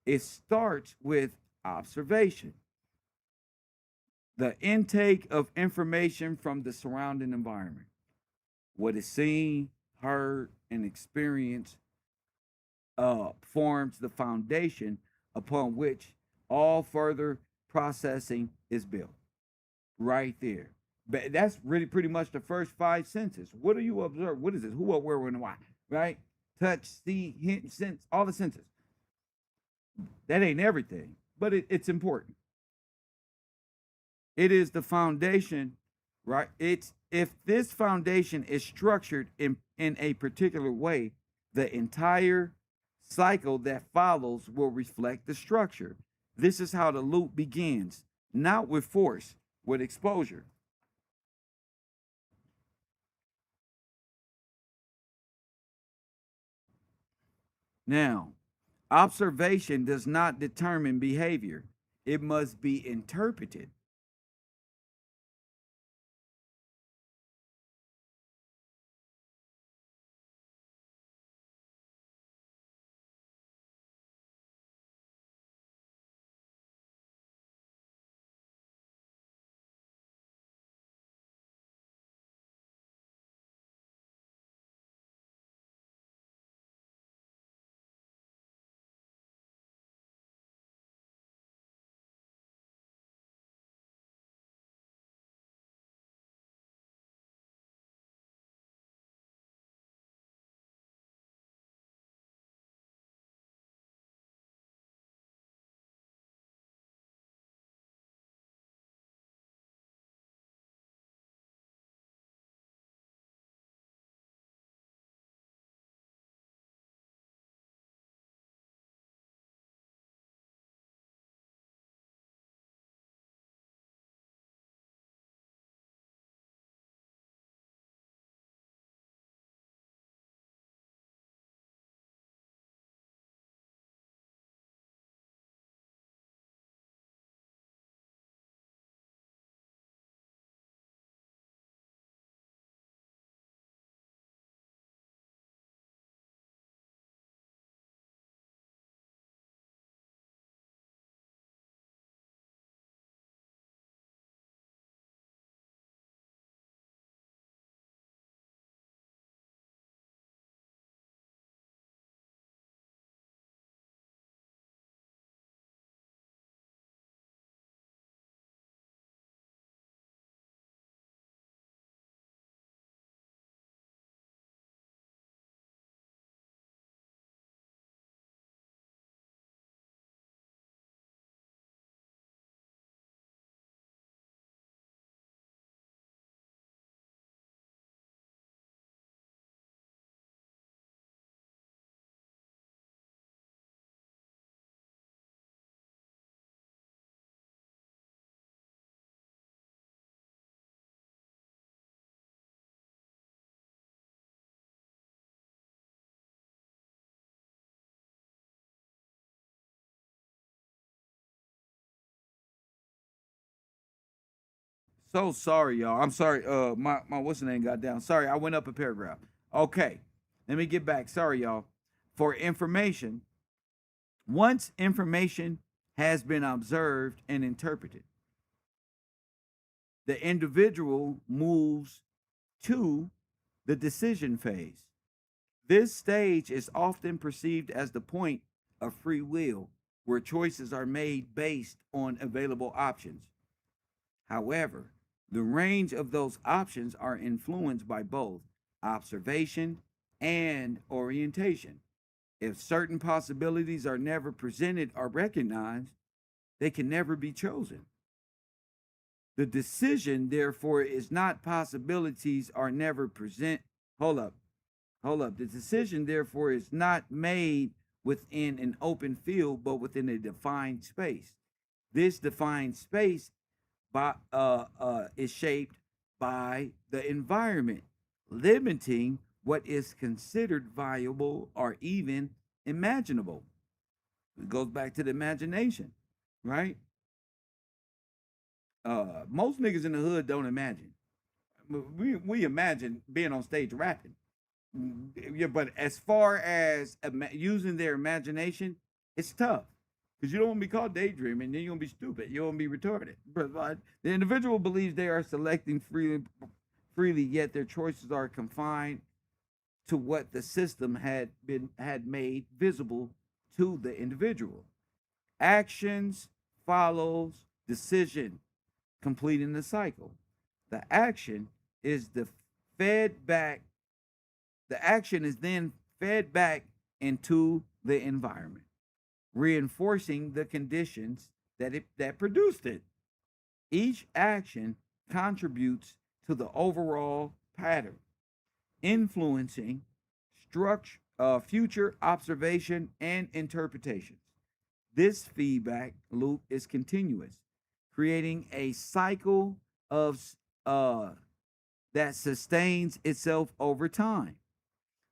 It starts with observation, the intake of information from the surrounding environment. What is seen, heard, and experienced forms the foundation upon which all further processing is built. Right there. But that's really pretty much the first five senses. What do you observe? What is it? Who, what, where, when, and why? Right? Touch, see, hint, sense, all the senses. That ain't everything, but it's important. It is the foundation, right? It's if this foundation is structured in a particular way, the entire cycle that follows will reflect the structure. This is how the loop begins, not with force, with exposure. Now, observation does not determine behavior, it must be interpreted. So sorry, y'all. I'm sorry. My what's the name got down. Sorry, I went up a paragraph. Okay, let me get back. Sorry, y'all. For information, once information has been observed and interpreted, the individual moves to the decision phase. This stage is often perceived as the point of free will, where choices are made based on available options. However, the range of those options are influenced by both observation and orientation. If certain possibilities are never presented or recognized, they can never be chosen. The decision, therefore, is not possibilities are never present. Hold up, hold up. The decision, therefore, is not made within an open field, but within a defined space. This defined space is shaped by the environment, limiting what is considered viable or even imaginable. It goes back to the imagination, right? Most niggas in the hood don't imagine. We imagine being on stage rapping. Yeah, but as far as using their imagination, it's tough because you don't want to be called daydreaming. Then you're gonna be stupid. You don't want to be retarded. But the individual believes they are selecting freely, yet their choices are confined to what the system had made visible to the individual. Actions follows decision, completing the cycle. The action is the fed back. The action is then fed back into the environment, reinforcing the conditions that produced it. Each action contributes to the overall pattern, influencing structure, future observation and interpretations. This feedback loop is continuous, creating a cycle of that sustains itself over time.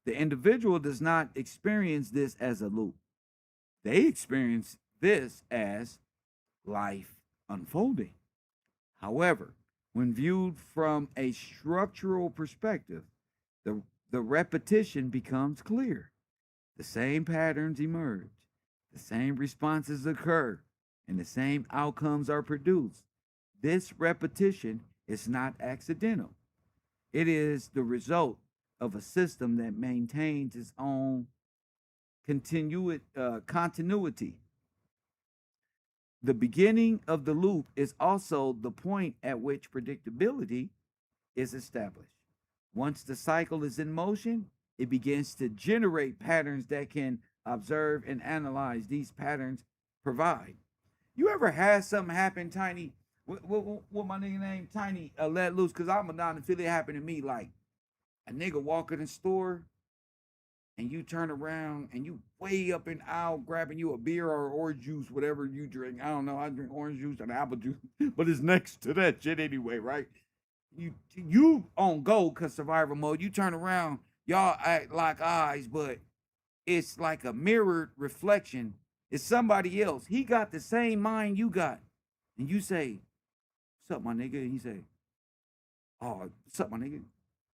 The individual does not experience this as a loop. They experience this as life unfolding. However, when viewed from a structural perspective, the repetition becomes clear. The same patterns emerge, the same responses occur, and the same outcomes are produced. This repetition is not accidental. It is the result of a system that maintains its own continuity. The beginning of the loop is also the point at which predictability is established. Once the cycle is in motion, it begins to generate patterns that can observe and analyze. These patterns provide. You ever had something happen, Tiny? What my nigga name Tiny let loose? Cause I'm a non-affiliate. Happened to me like a nigga walk in the store and you turn around and you way up in aisle grabbing you a beer or orange juice, whatever you drink. I don't know. I drink orange juice and apple juice, but it's next to that shit anyway, right? You on go cause survival mode. You turn around, y'all act like eyes, but it's like a mirrored reflection. It's somebody else. He got the same mind you got. And you say, "What's up, my nigga?" And he say, "Oh, what's up, my nigga?"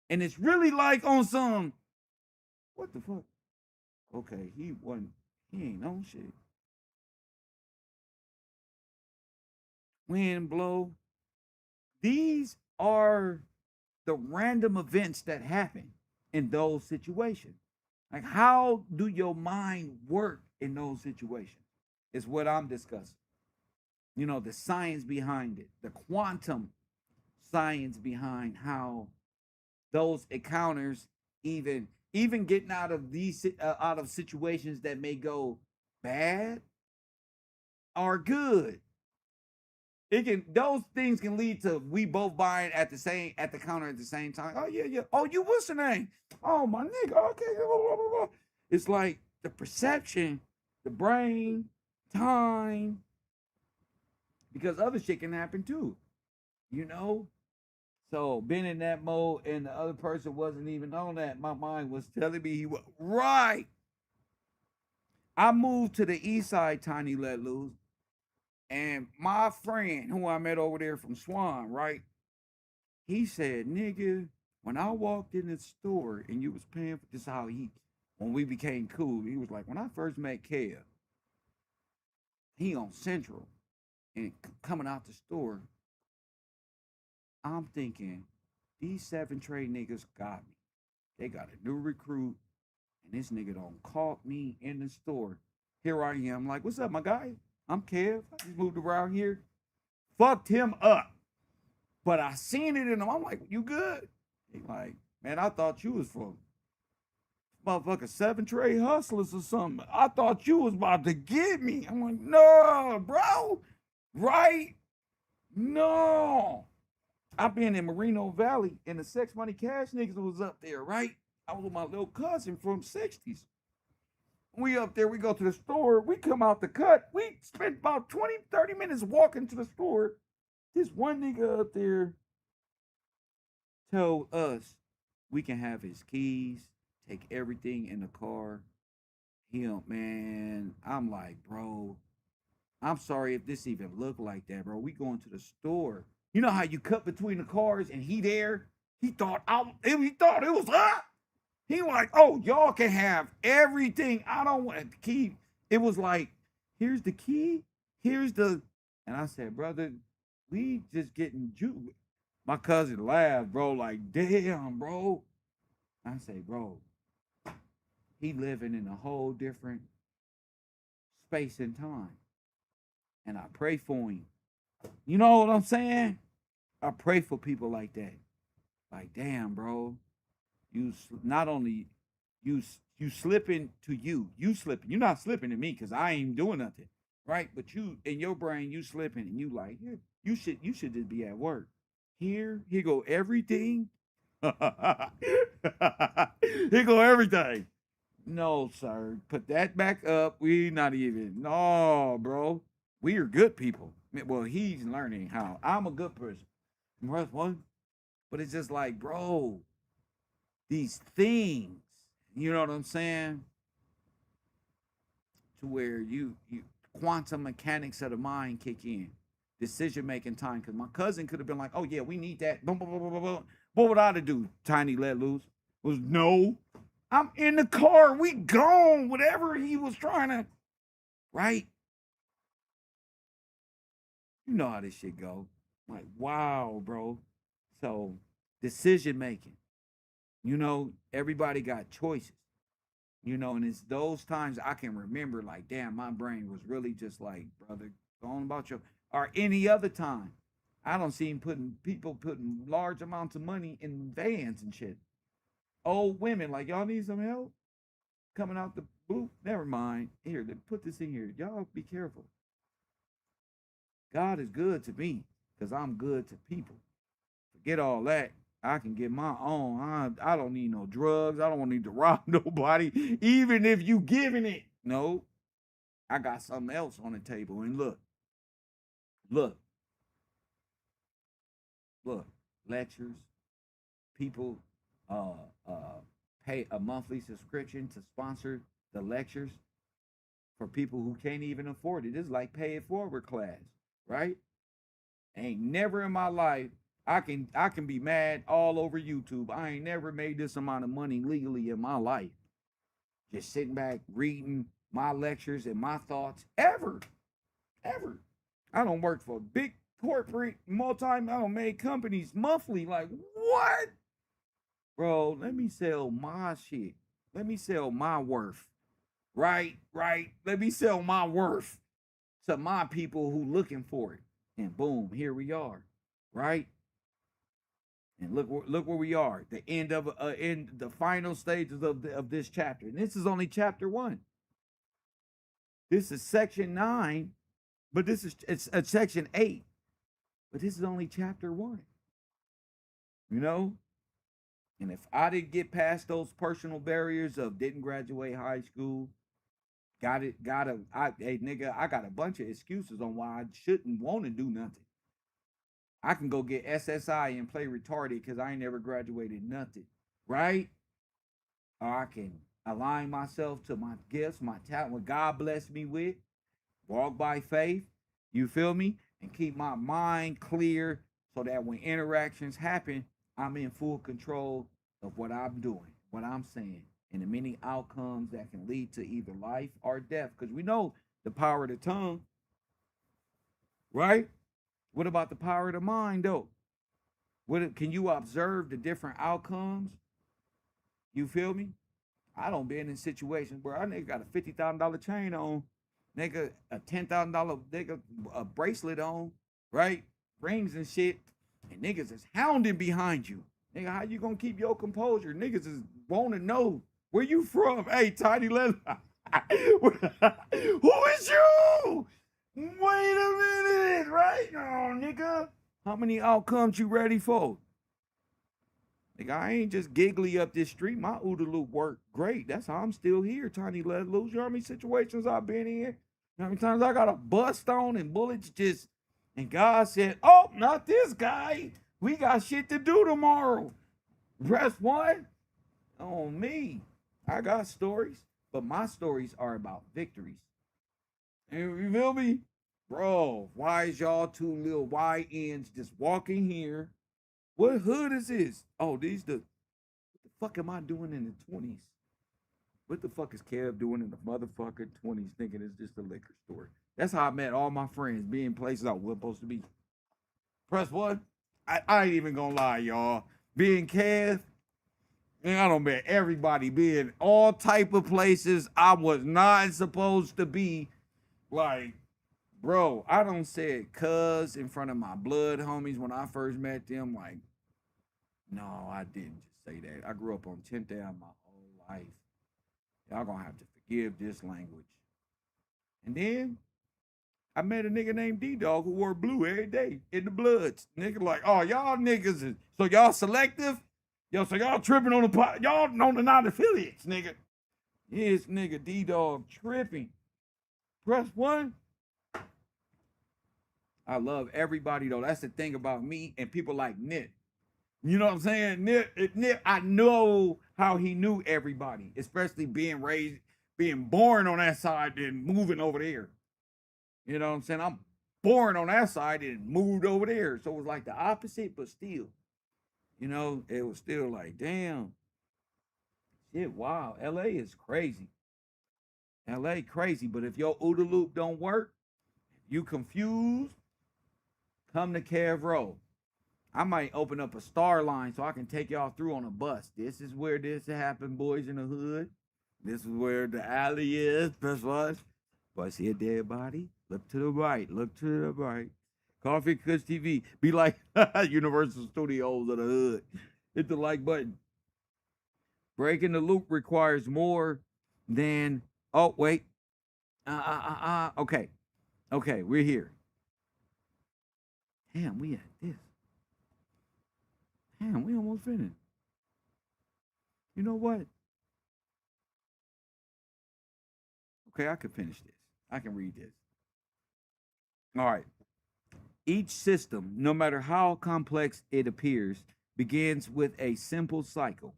And it's really like on some, what the fuck? Okay, he ain't on shit. Wind blow. These are the random events that happen in those situations. Like, how do your mind work in those situations? Is what I'm discussing. You know, the science behind it, the quantum science behind how those encounters, even getting out of these out of situations that may go bad, are good. It can, those things can lead to we both buying at the counter at the same time. Oh yeah, yeah. Oh, you what's your name? Oh, my nigga. Okay. It's like the perception, the brain, time, because other shit can happen too. You know? So being in that mode and the other person wasn't even on that, my mind was telling me he was right. I moved to the east side, Tiny Let Loose. And my friend who I met over there from Swan, right? He said, "Nigga, when I walked in the store and you was paying for this, how when we became cool, he was like, when I first met Kev, he on Central and coming out the store, I'm thinking, these 7 trade niggas got me. They got a new recruit, and this nigga don't caught me in the store. Here I am, like, what's up, my guy? I'm Kev. I just moved around here. Fucked him up. But I seen it in him. I'm like, you good? He like, man, I thought you was from motherfucking 7 trade hustlers or something. I thought you was about to get me. I'm like, no, bro. Right? No. I been in Moreno Valley and the Sex Money Cash niggas was up there, right? I was with my little cousin from 60s. We up there, we go to the store, we come out the cut. We spent about 20, 30 minutes walking to the store. This one nigga up there told us we can have his keys, take everything in the car. him, man. I'm like, bro, I'm sorry if this even looked like that, bro. We going to the store. You know how you cut between the cars and he there? He thought it was us. He was like, oh, y'all can have everything. I don't want the key. It was like, here's the key. Here's the. And I said, brother, we just getting juke. My cousin laughed, bro, like, damn, bro. I say, bro, he living in a whole different space and time. And I pray for him. You know what I'm saying? I pray for people like that. Like, damn, bro. Not only you slipping to you slipping. You're not slipping to me because I ain't doing nothing, right? But you in your brain, you slipping and you like, yeah, you should just be at work. Here go everything. Here go everything. No, sir. Put that back up. We not even. No, bro. We are good people. Well, he's learning how. I'm a good person. One. But it's just like, bro, these things, you know what I'm saying? To where you quantum mechanics of the mind kick in. Decision making time. Because my cousin could have been like, oh yeah, we need that. Boom, boom, boom, boom, boom. What would I do? Tiny let loose. Was no. I'm in the car. We gone. Whatever he was trying to, right? You know how this shit go. Like, wow, bro. So, decision making. You know, everybody got choices. You know, and it's those times I can remember, like, damn, my brain was really just like, brother, go on about your, or any other time. I don't see people putting large amounts of money in vans and shit. Old women, like, y'all need some help? Coming out the booth? Never mind. Here, put this in here. Y'all be careful. God is good to me because I'm good to people. Forget all that. I can get my own. I don't need no drugs. I don't need to rob nobody, even if you giving it. No, I got something else on the table. And look, lectures. People pay a monthly subscription to sponsor the lectures for people who can't even afford it. It's like pay it forward class, right? Ain't never in my life I can be mad all over YouTube. I ain't never made this amount of money legally in my life. Just sitting back reading my lectures and my thoughts ever. I don't work for big corporate I don't make companies monthly. Like what? Bro, let me sell my shit. Let me sell my worth. Right. Let me sell my worth to my people who looking for it. And boom, here we are. Right? And look where we are. The end of in the final stages of this chapter. And this is only chapter 1. This is section 9, but it's section 8. But this is only chapter 1. You know? And if I didn't get past those personal barriers of didn't graduate high school, hey nigga, I got a bunch of excuses on why I shouldn't want to do nothing. I can go get SSI and play retarded because I ain't never graduated nothing, right? Or I can align myself to my gifts, my talent, what God blessed me with, walk by faith, you feel me? And keep my mind clear so that when interactions happen, I'm in full control of what I'm doing, what I'm saying, and the many outcomes that can lead to either life or death. Because we know the power of the tongue, right? What about the power of the mind, though? Can you observe the different outcomes? You feel me? I don't been in situations where I nigga got a $50,000 chain on, nigga a $10,000 nigga a bracelet on, right? Rings and shit, and niggas is hounding behind you. Nigga, how you gonna keep your composure? Niggas is want to know where you from. Hey, Tiny Let. Who is you? Wait a minute, right? Oh, nigga. How many outcomes you ready for? Nigga, I ain't just giggly up this street. My OODA loop worked great. That's how I'm still here, Tiny Let Loose. You know how many situations I've been in? You know how many times I got a bust on and bullets just... And God said, oh, not this guy. We got shit to do tomorrow. Press 1 on me. I got stories. But my stories are about victories. And you feel me? Bro, why is y'all two little YNs just walking here? What hood is this? Oh, these what the fuck am I doing in the 20s? What the fuck is Kev doing in the motherfucking 20s thinking it's just a liquor store? That's how I met all my friends, being places I wasn't supposed to be. Press what? I ain't even gonna lie, y'all. Being Kev, man, I don't met everybody being all type of places I was not supposed to be. Like, bro, I don't say cuz in front of my blood homies when I first met them. Like, no, I didn't just say that. I grew up on 10th Ave my whole life. Y'all gonna have to forgive this language. And then I met a nigga named D-Dog who wore blue every day in the Bloods. Nigga like, oh, y'all niggas is, so y'all selective? Yo, so y'all tripping on the pot, y'all on the non-affiliates, nigga. Yes, nigga, D-Dog tripping. Press one. I love everybody though. That's the thing about me and people like Nip. You know what I'm saying? Nip, I know how he knew everybody, especially being raised, being born on that side and moving over there. You know what I'm saying? I'm born on that side and moved over there. So it was like the opposite, but still, you know, it was still like, damn. Shit, wow. LA is crazy. LA crazy. But if your OODA loop don't work, you confused, come to KevRow. I might open up a star line so I can take y'all through on a bus. This is where this happened, boys in the hood. This is where the alley is. Press what? Boy, see a dead body? Look to the right. Look to the right. Coffee Kush TV. Be like Universal Studios of the hood. Hit the like button. Breaking the loop requires more than. Oh, wait. Okay. Okay, we're here. Damn, we at this. Damn, we almost finished. You know what? Okay, I can finish this. I can read this. All right. Each system, no matter how complex it appears, begins with a simple cycle.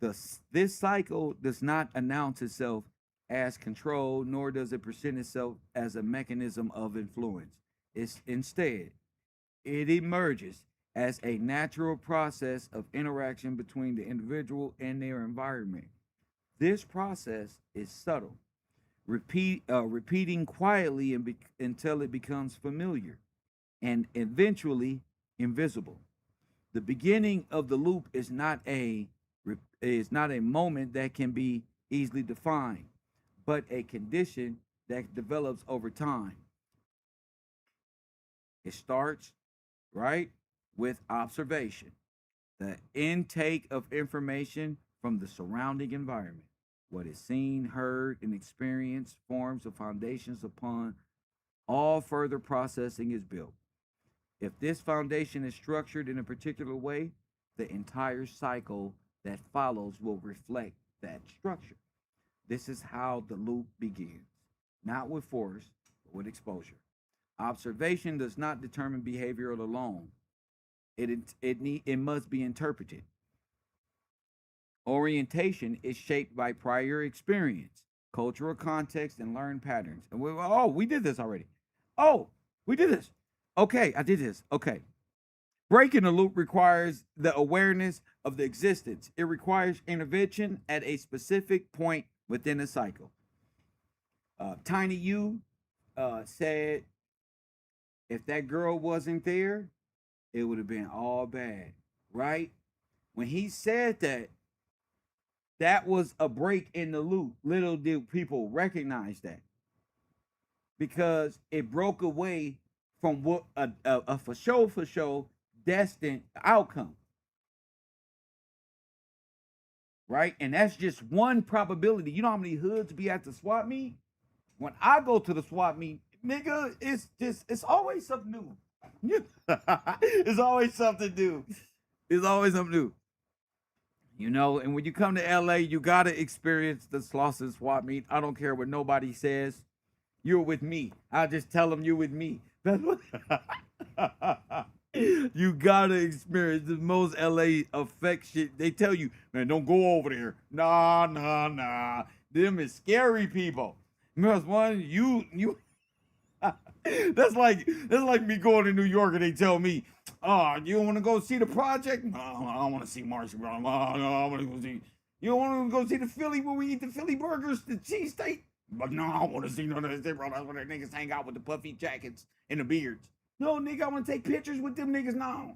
This cycle does not announce itself as control, nor does it present itself as a mechanism of influence. Instead, it emerges as a natural process of interaction between the individual and their environment. This process is subtle, repeating quietly until it becomes familiar and eventually invisible. The beginning of the loop is not a moment that can be easily defined, but a condition that develops over time. It starts, right, with observation, the intake of information from the surrounding environment. What is seen, heard, and experienced forms the foundations upon all further processing is built. If this foundation is structured in a particular way, the entire cycle that follows will reflect that structure. This is how the loop begins, not with force, but with exposure. Observation does not determine behavior alone. It must be interpreted. Orientation is shaped by prior experience, cultural context, and learned patterns. And we did this already. Oh, we did this. Okay, I did this. Okay. Breaking the loop requires the awareness of the existence. It requires intervention at a specific point within a cycle. Tiny U said, if that girl wasn't there, it would have been all bad, right? When he said that, that was a break in the loop. Little did people recognize that, because it broke away from what a for sure destined outcome, right? And that's just one probability. You know how many hoods be at the swap meet? When I go to the swap meet, nigga, it's always something new. It's always something new. It's always something new. You know, and when you come to LA, you gotta experience the Slauson swap meet. I don't care what nobody says. You're with me. I just tell them you're with me. That's what you gotta experience the most LA effect shit. They tell you, man, don't go over there. Nah. Them is scary people. Press one, you that's like me going to New York and they tell me, oh, you don't want to go see the project? No, I don't want to see Marcy Brown. Oh, no, I want to go see. You don't want to go see the Philly where we eat the Philly burgers, the cheesesteak? But no, I don't want to see none of that, bro. That's where the niggas hang out with the puffy jackets and the beards. No, nigga, I want to take pictures with them niggas now.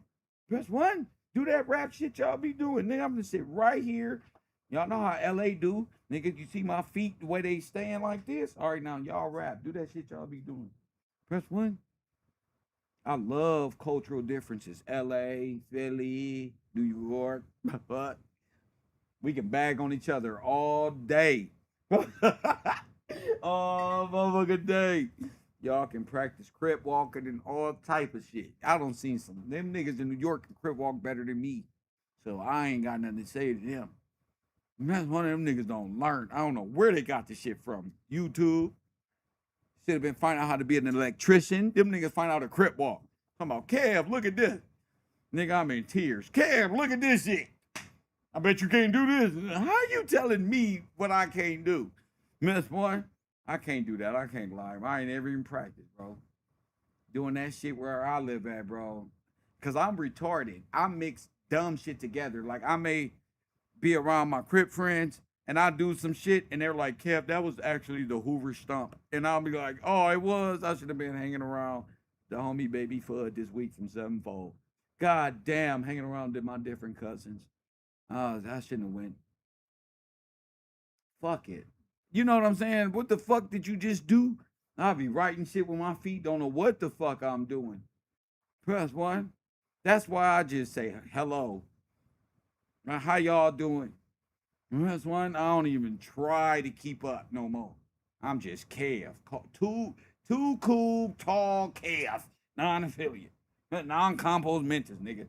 Press one, do that rap shit y'all be doing. Nigga, I'm gonna sit right here. Y'all know how LA do. Nigga, you see my feet, the way they stand like this? All right, now, y'all rap. Do that shit y'all be doing. Press one. I love cultural differences. LA, Philly, New York. But we can bag on each other all day. All motherfucking day. Y'all can practice crip walking and all type of shit. I don't see some. Them niggas in New York can crip walk better than me. So I ain't got nothing to say to them. That's one of them niggas don't learn. I don't know where they got this shit from. YouTube. Should have been finding out how to be an electrician. Them niggas find out a crip walk. Talking about, Kev, look at this. Nigga, I'm in tears. Kev, look at this shit. I bet you can't do this. How you telling me what I can't do? Miss boy, I can't do that. I can't lie. I ain't ever even practiced, bro. Doing that shit where I live at, bro. Because I'm retarded. I mix dumb shit together. Like, I may be around my crip friends and I do some shit and they're like, Kev, that was actually the Hoover stump. And I'll be like, oh, it was. I should have been hanging around the homie Baby Fudd this week from Sevenfold. God damn, hanging around with my different cousins. I shouldn't have went. Fuck it. You know what I'm saying? What the fuck did you just do? I'll be writing shit with my feet. Don't know what the fuck I'm doing. Press one. That's why I just say hello. How y'all doing? Press one. I don't even try to keep up no more. I'm just Kev. Too cool, tall Kev. Non-affiliate. Non-compost mentors, nigga.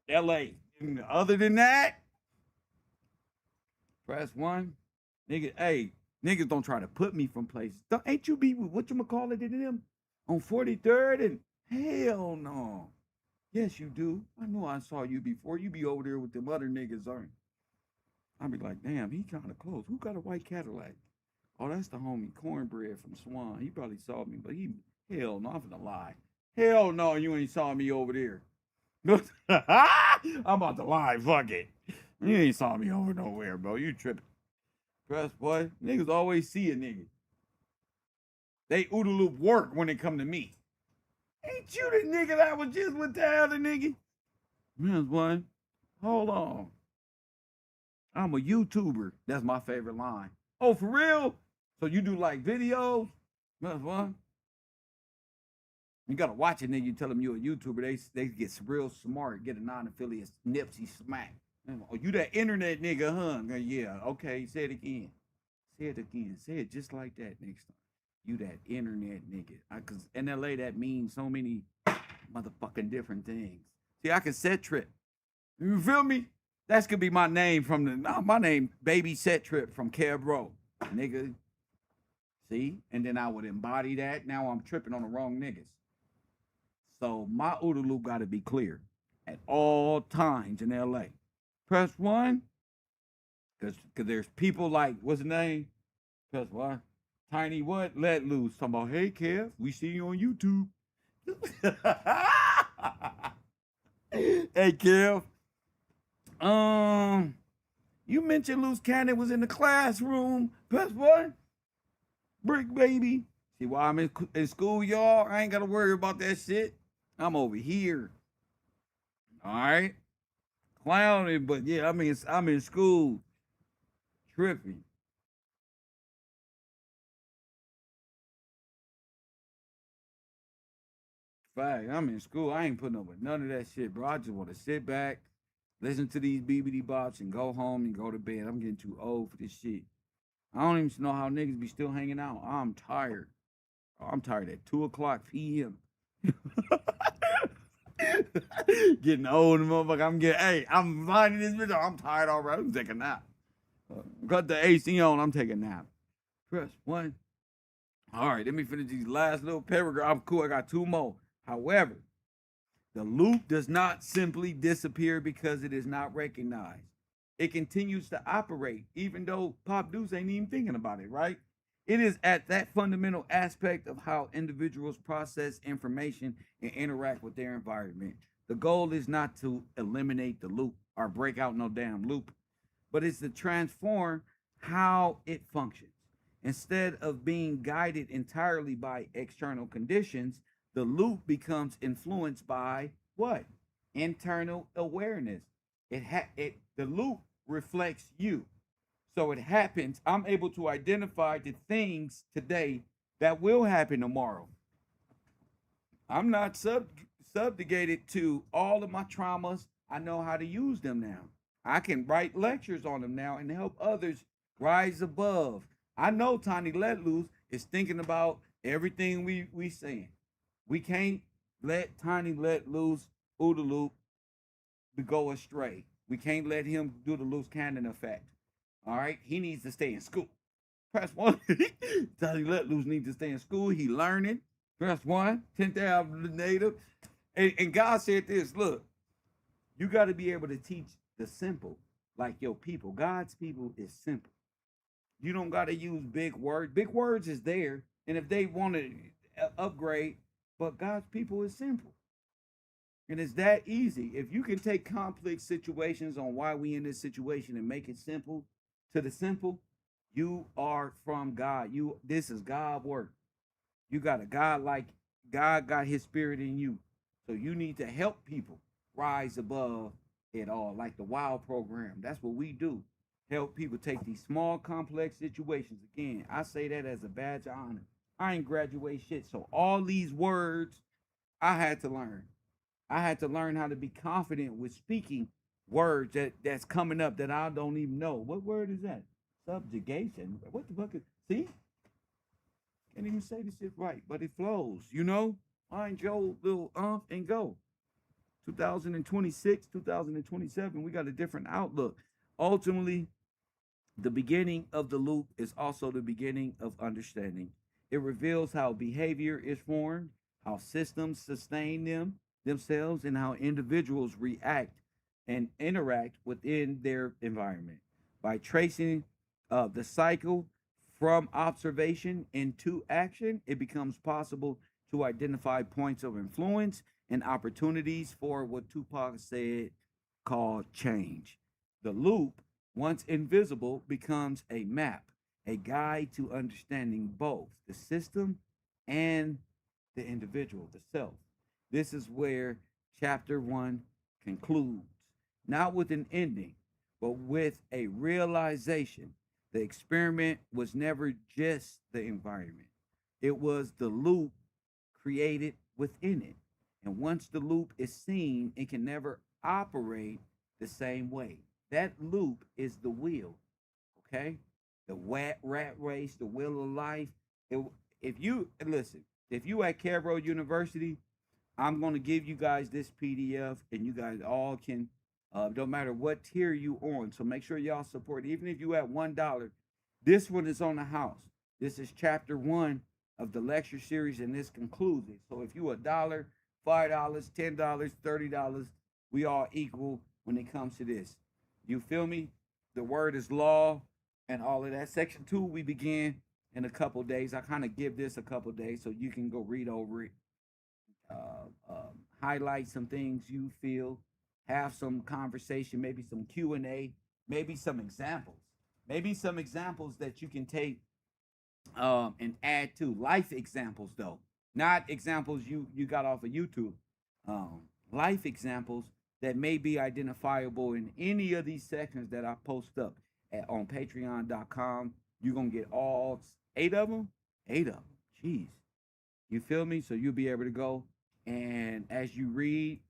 LA. Other than that, press one. Nigga, hey, niggas don't try to put me from places. Ain't you be with whatchamacallit to them on 43rd and hell no. Yes, you do. I know I saw you before. You be over there with them other niggas, aren't you? I be like, damn, he kind of close. Who got a white Cadillac? Oh, that's the homie Cornbread from Swan. He probably saw me, but hell no, I'm finna lie. Hell no, you ain't saw me over there. I'm about to lie, fuck it. You ain't saw me over nowhere, bro. You tripping. Press, boy. Niggas always see a nigga. They OODA loop work when they come to me. Ain't you the nigga that was just with the other nigga? Press, boy. Hold on. I'm a YouTuber. That's my favorite line. Oh, for real? So you do like videos? Press, boy. You gotta watch it, nigga. You tell them you're a YouTuber, they get real smart, get a non-affiliate Nipsey smack. Oh, you that internet nigga, huh? Yeah, okay, say it again. Say it again. Say it just like that next time. You that internet nigga. Cause in LA that means so many motherfucking different things. See, I can set trip. You feel me? That's gonna be my name my name, Baby Set Trip from KevRow. Nigga. See? And then I would embody that. Now I'm tripping on the wrong niggas. So my OODA loop got to be clear at all times in LA. Press one, because there's people like, what's the name? Press one. Tiny what? Let loose. Talking about, hey, Kev, we see you on YouTube. Hey, Kev. You mentioned Loose Cannon was in the classroom. Press one. Brick baby. See why I'm in school, y'all? I ain't got to worry about that shit. I'm over here. All right. Clowning, but yeah, I'm in school. Tripping. Fact, I'm in school. I ain't putting up with none of that shit, bro. I just want to sit back, listen to these BBD bots, and go home and go to bed. I'm getting too old for this shit. I don't even know how niggas be still hanging out. I'm tired. I'm tired at 2:00 p.m. Getting old, motherfucker. I'm finding this video. I'm tired already. I'm taking a nap. Cut the AC on. I'm taking a nap. Press one. All right, let me finish these last little paragraph. I'm cool. I got two more. However, the loop does not simply disappear because it is not recognized. It continues to operate, even though Pop Deuce ain't even thinking about it, right? It is at that fundamental aspect of how individuals process information and interact with their environment. The goal is not to eliminate the loop or break out no damn loop, but it's to transform how it functions. Instead of being guided entirely by external conditions, the loop becomes influenced by what? Internal awareness. The loop reflects you. So it happens. I'm able to identify the things today that will happen tomorrow. I'm not subjugated to all of my traumas. I know how to use them now. I can write lectures on them now and help others rise above. I know Tiny Let Loose is thinking about everything we saying. We can't let Tiny Let Loose OODA loop go astray. We can't let him do the loose cannon effect. All right, he needs to stay in school. Press one. Tiny Let Loose needs to stay in school. He learning. Press one. 10th Avenue native. And God said this, look, you got to be able to teach the simple like your people. God's people is simple. You don't got to use big words. Big words is there. And if they want to upgrade, but God's people is simple. And it's that easy. If you can take complex situations on why we in this situation and make it simple to the simple, you are from God. This is God work. You got a God like God got his spirit in you. So you need to help people rise above it all, like the WOW program. That's what we do. Help people take these small, complex situations. Again, I say that as a badge of honor. I ain't graduate shit. So all these words I had to learn. I had to learn how to be confident with speaking words that's coming up that I don't even know. What word is that? Subjugation. What the fuck is, see? Can't even say this shit right, but it flows, you know? Find your little and go. 2026, 2027, we got a different outlook. Ultimately, the beginning of the loop is also the beginning of understanding. It reveals how behavior is formed, how systems sustain themselves, and how individuals react and interact within their environment. By tracing the cycle from observation into action, it becomes possible to identify points of influence and opportunities for what Tupac said called change. The loop, once invisible, becomes a map, a guide to understanding both the system and the individual, the self. This is where chapter one concludes, not with an ending, but with a realization. The experiment was never just the environment, it was the loop created within it. And once the loop is seen, it can never operate the same way. That loop is the wheel, okay? The rat race, the wheel of life. If you listen, if you at KevRow University, I'm going to give you guys this PDF, and you guys all can, don't matter what tier you on. So make sure y'all support. Even if you at $1, this one is on the house. This is chapter one of the lecture series, and this concludes it. So if you $1, $5, $10, $30, we all equal when it comes to this. You feel me? The word is law and all of that. Section 2, we begin in a couple days. I kind of give this a couple days so you can go read over it, highlight some things you feel, have some conversation, maybe some Q&A, maybe some examples. Maybe some examples that you can take and add to. Life examples, though. Not examples you got off of YouTube. Life examples that may be identifiable in any of these sections that I post up on patreon.com. You're going to get all 8 of them. 8 of them. Jeez. You feel me? So you'll be able to go. And as you read,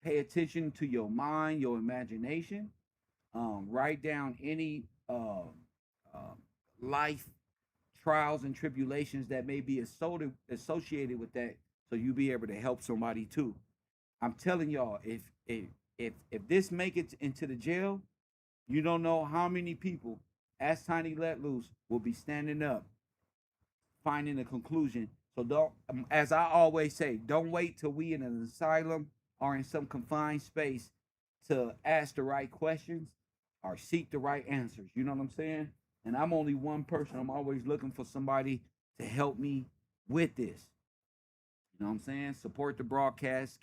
pay attention to your mind, your imagination. Write down any life trials and tribulations that may be associated with that, so you'll be able to help somebody too. I'm telling y'all, if this make it into the jail, you don't know how many people, as Tiny Let Loose, will be standing up, finding a conclusion. So don't, as I always say, don't wait till we in an asylum or in some confined space to ask the right questions or seek the right answers. You know what I'm saying? And I'm only one person. I'm always looking for somebody to help me with this. You know what I'm saying? Support the broadcast.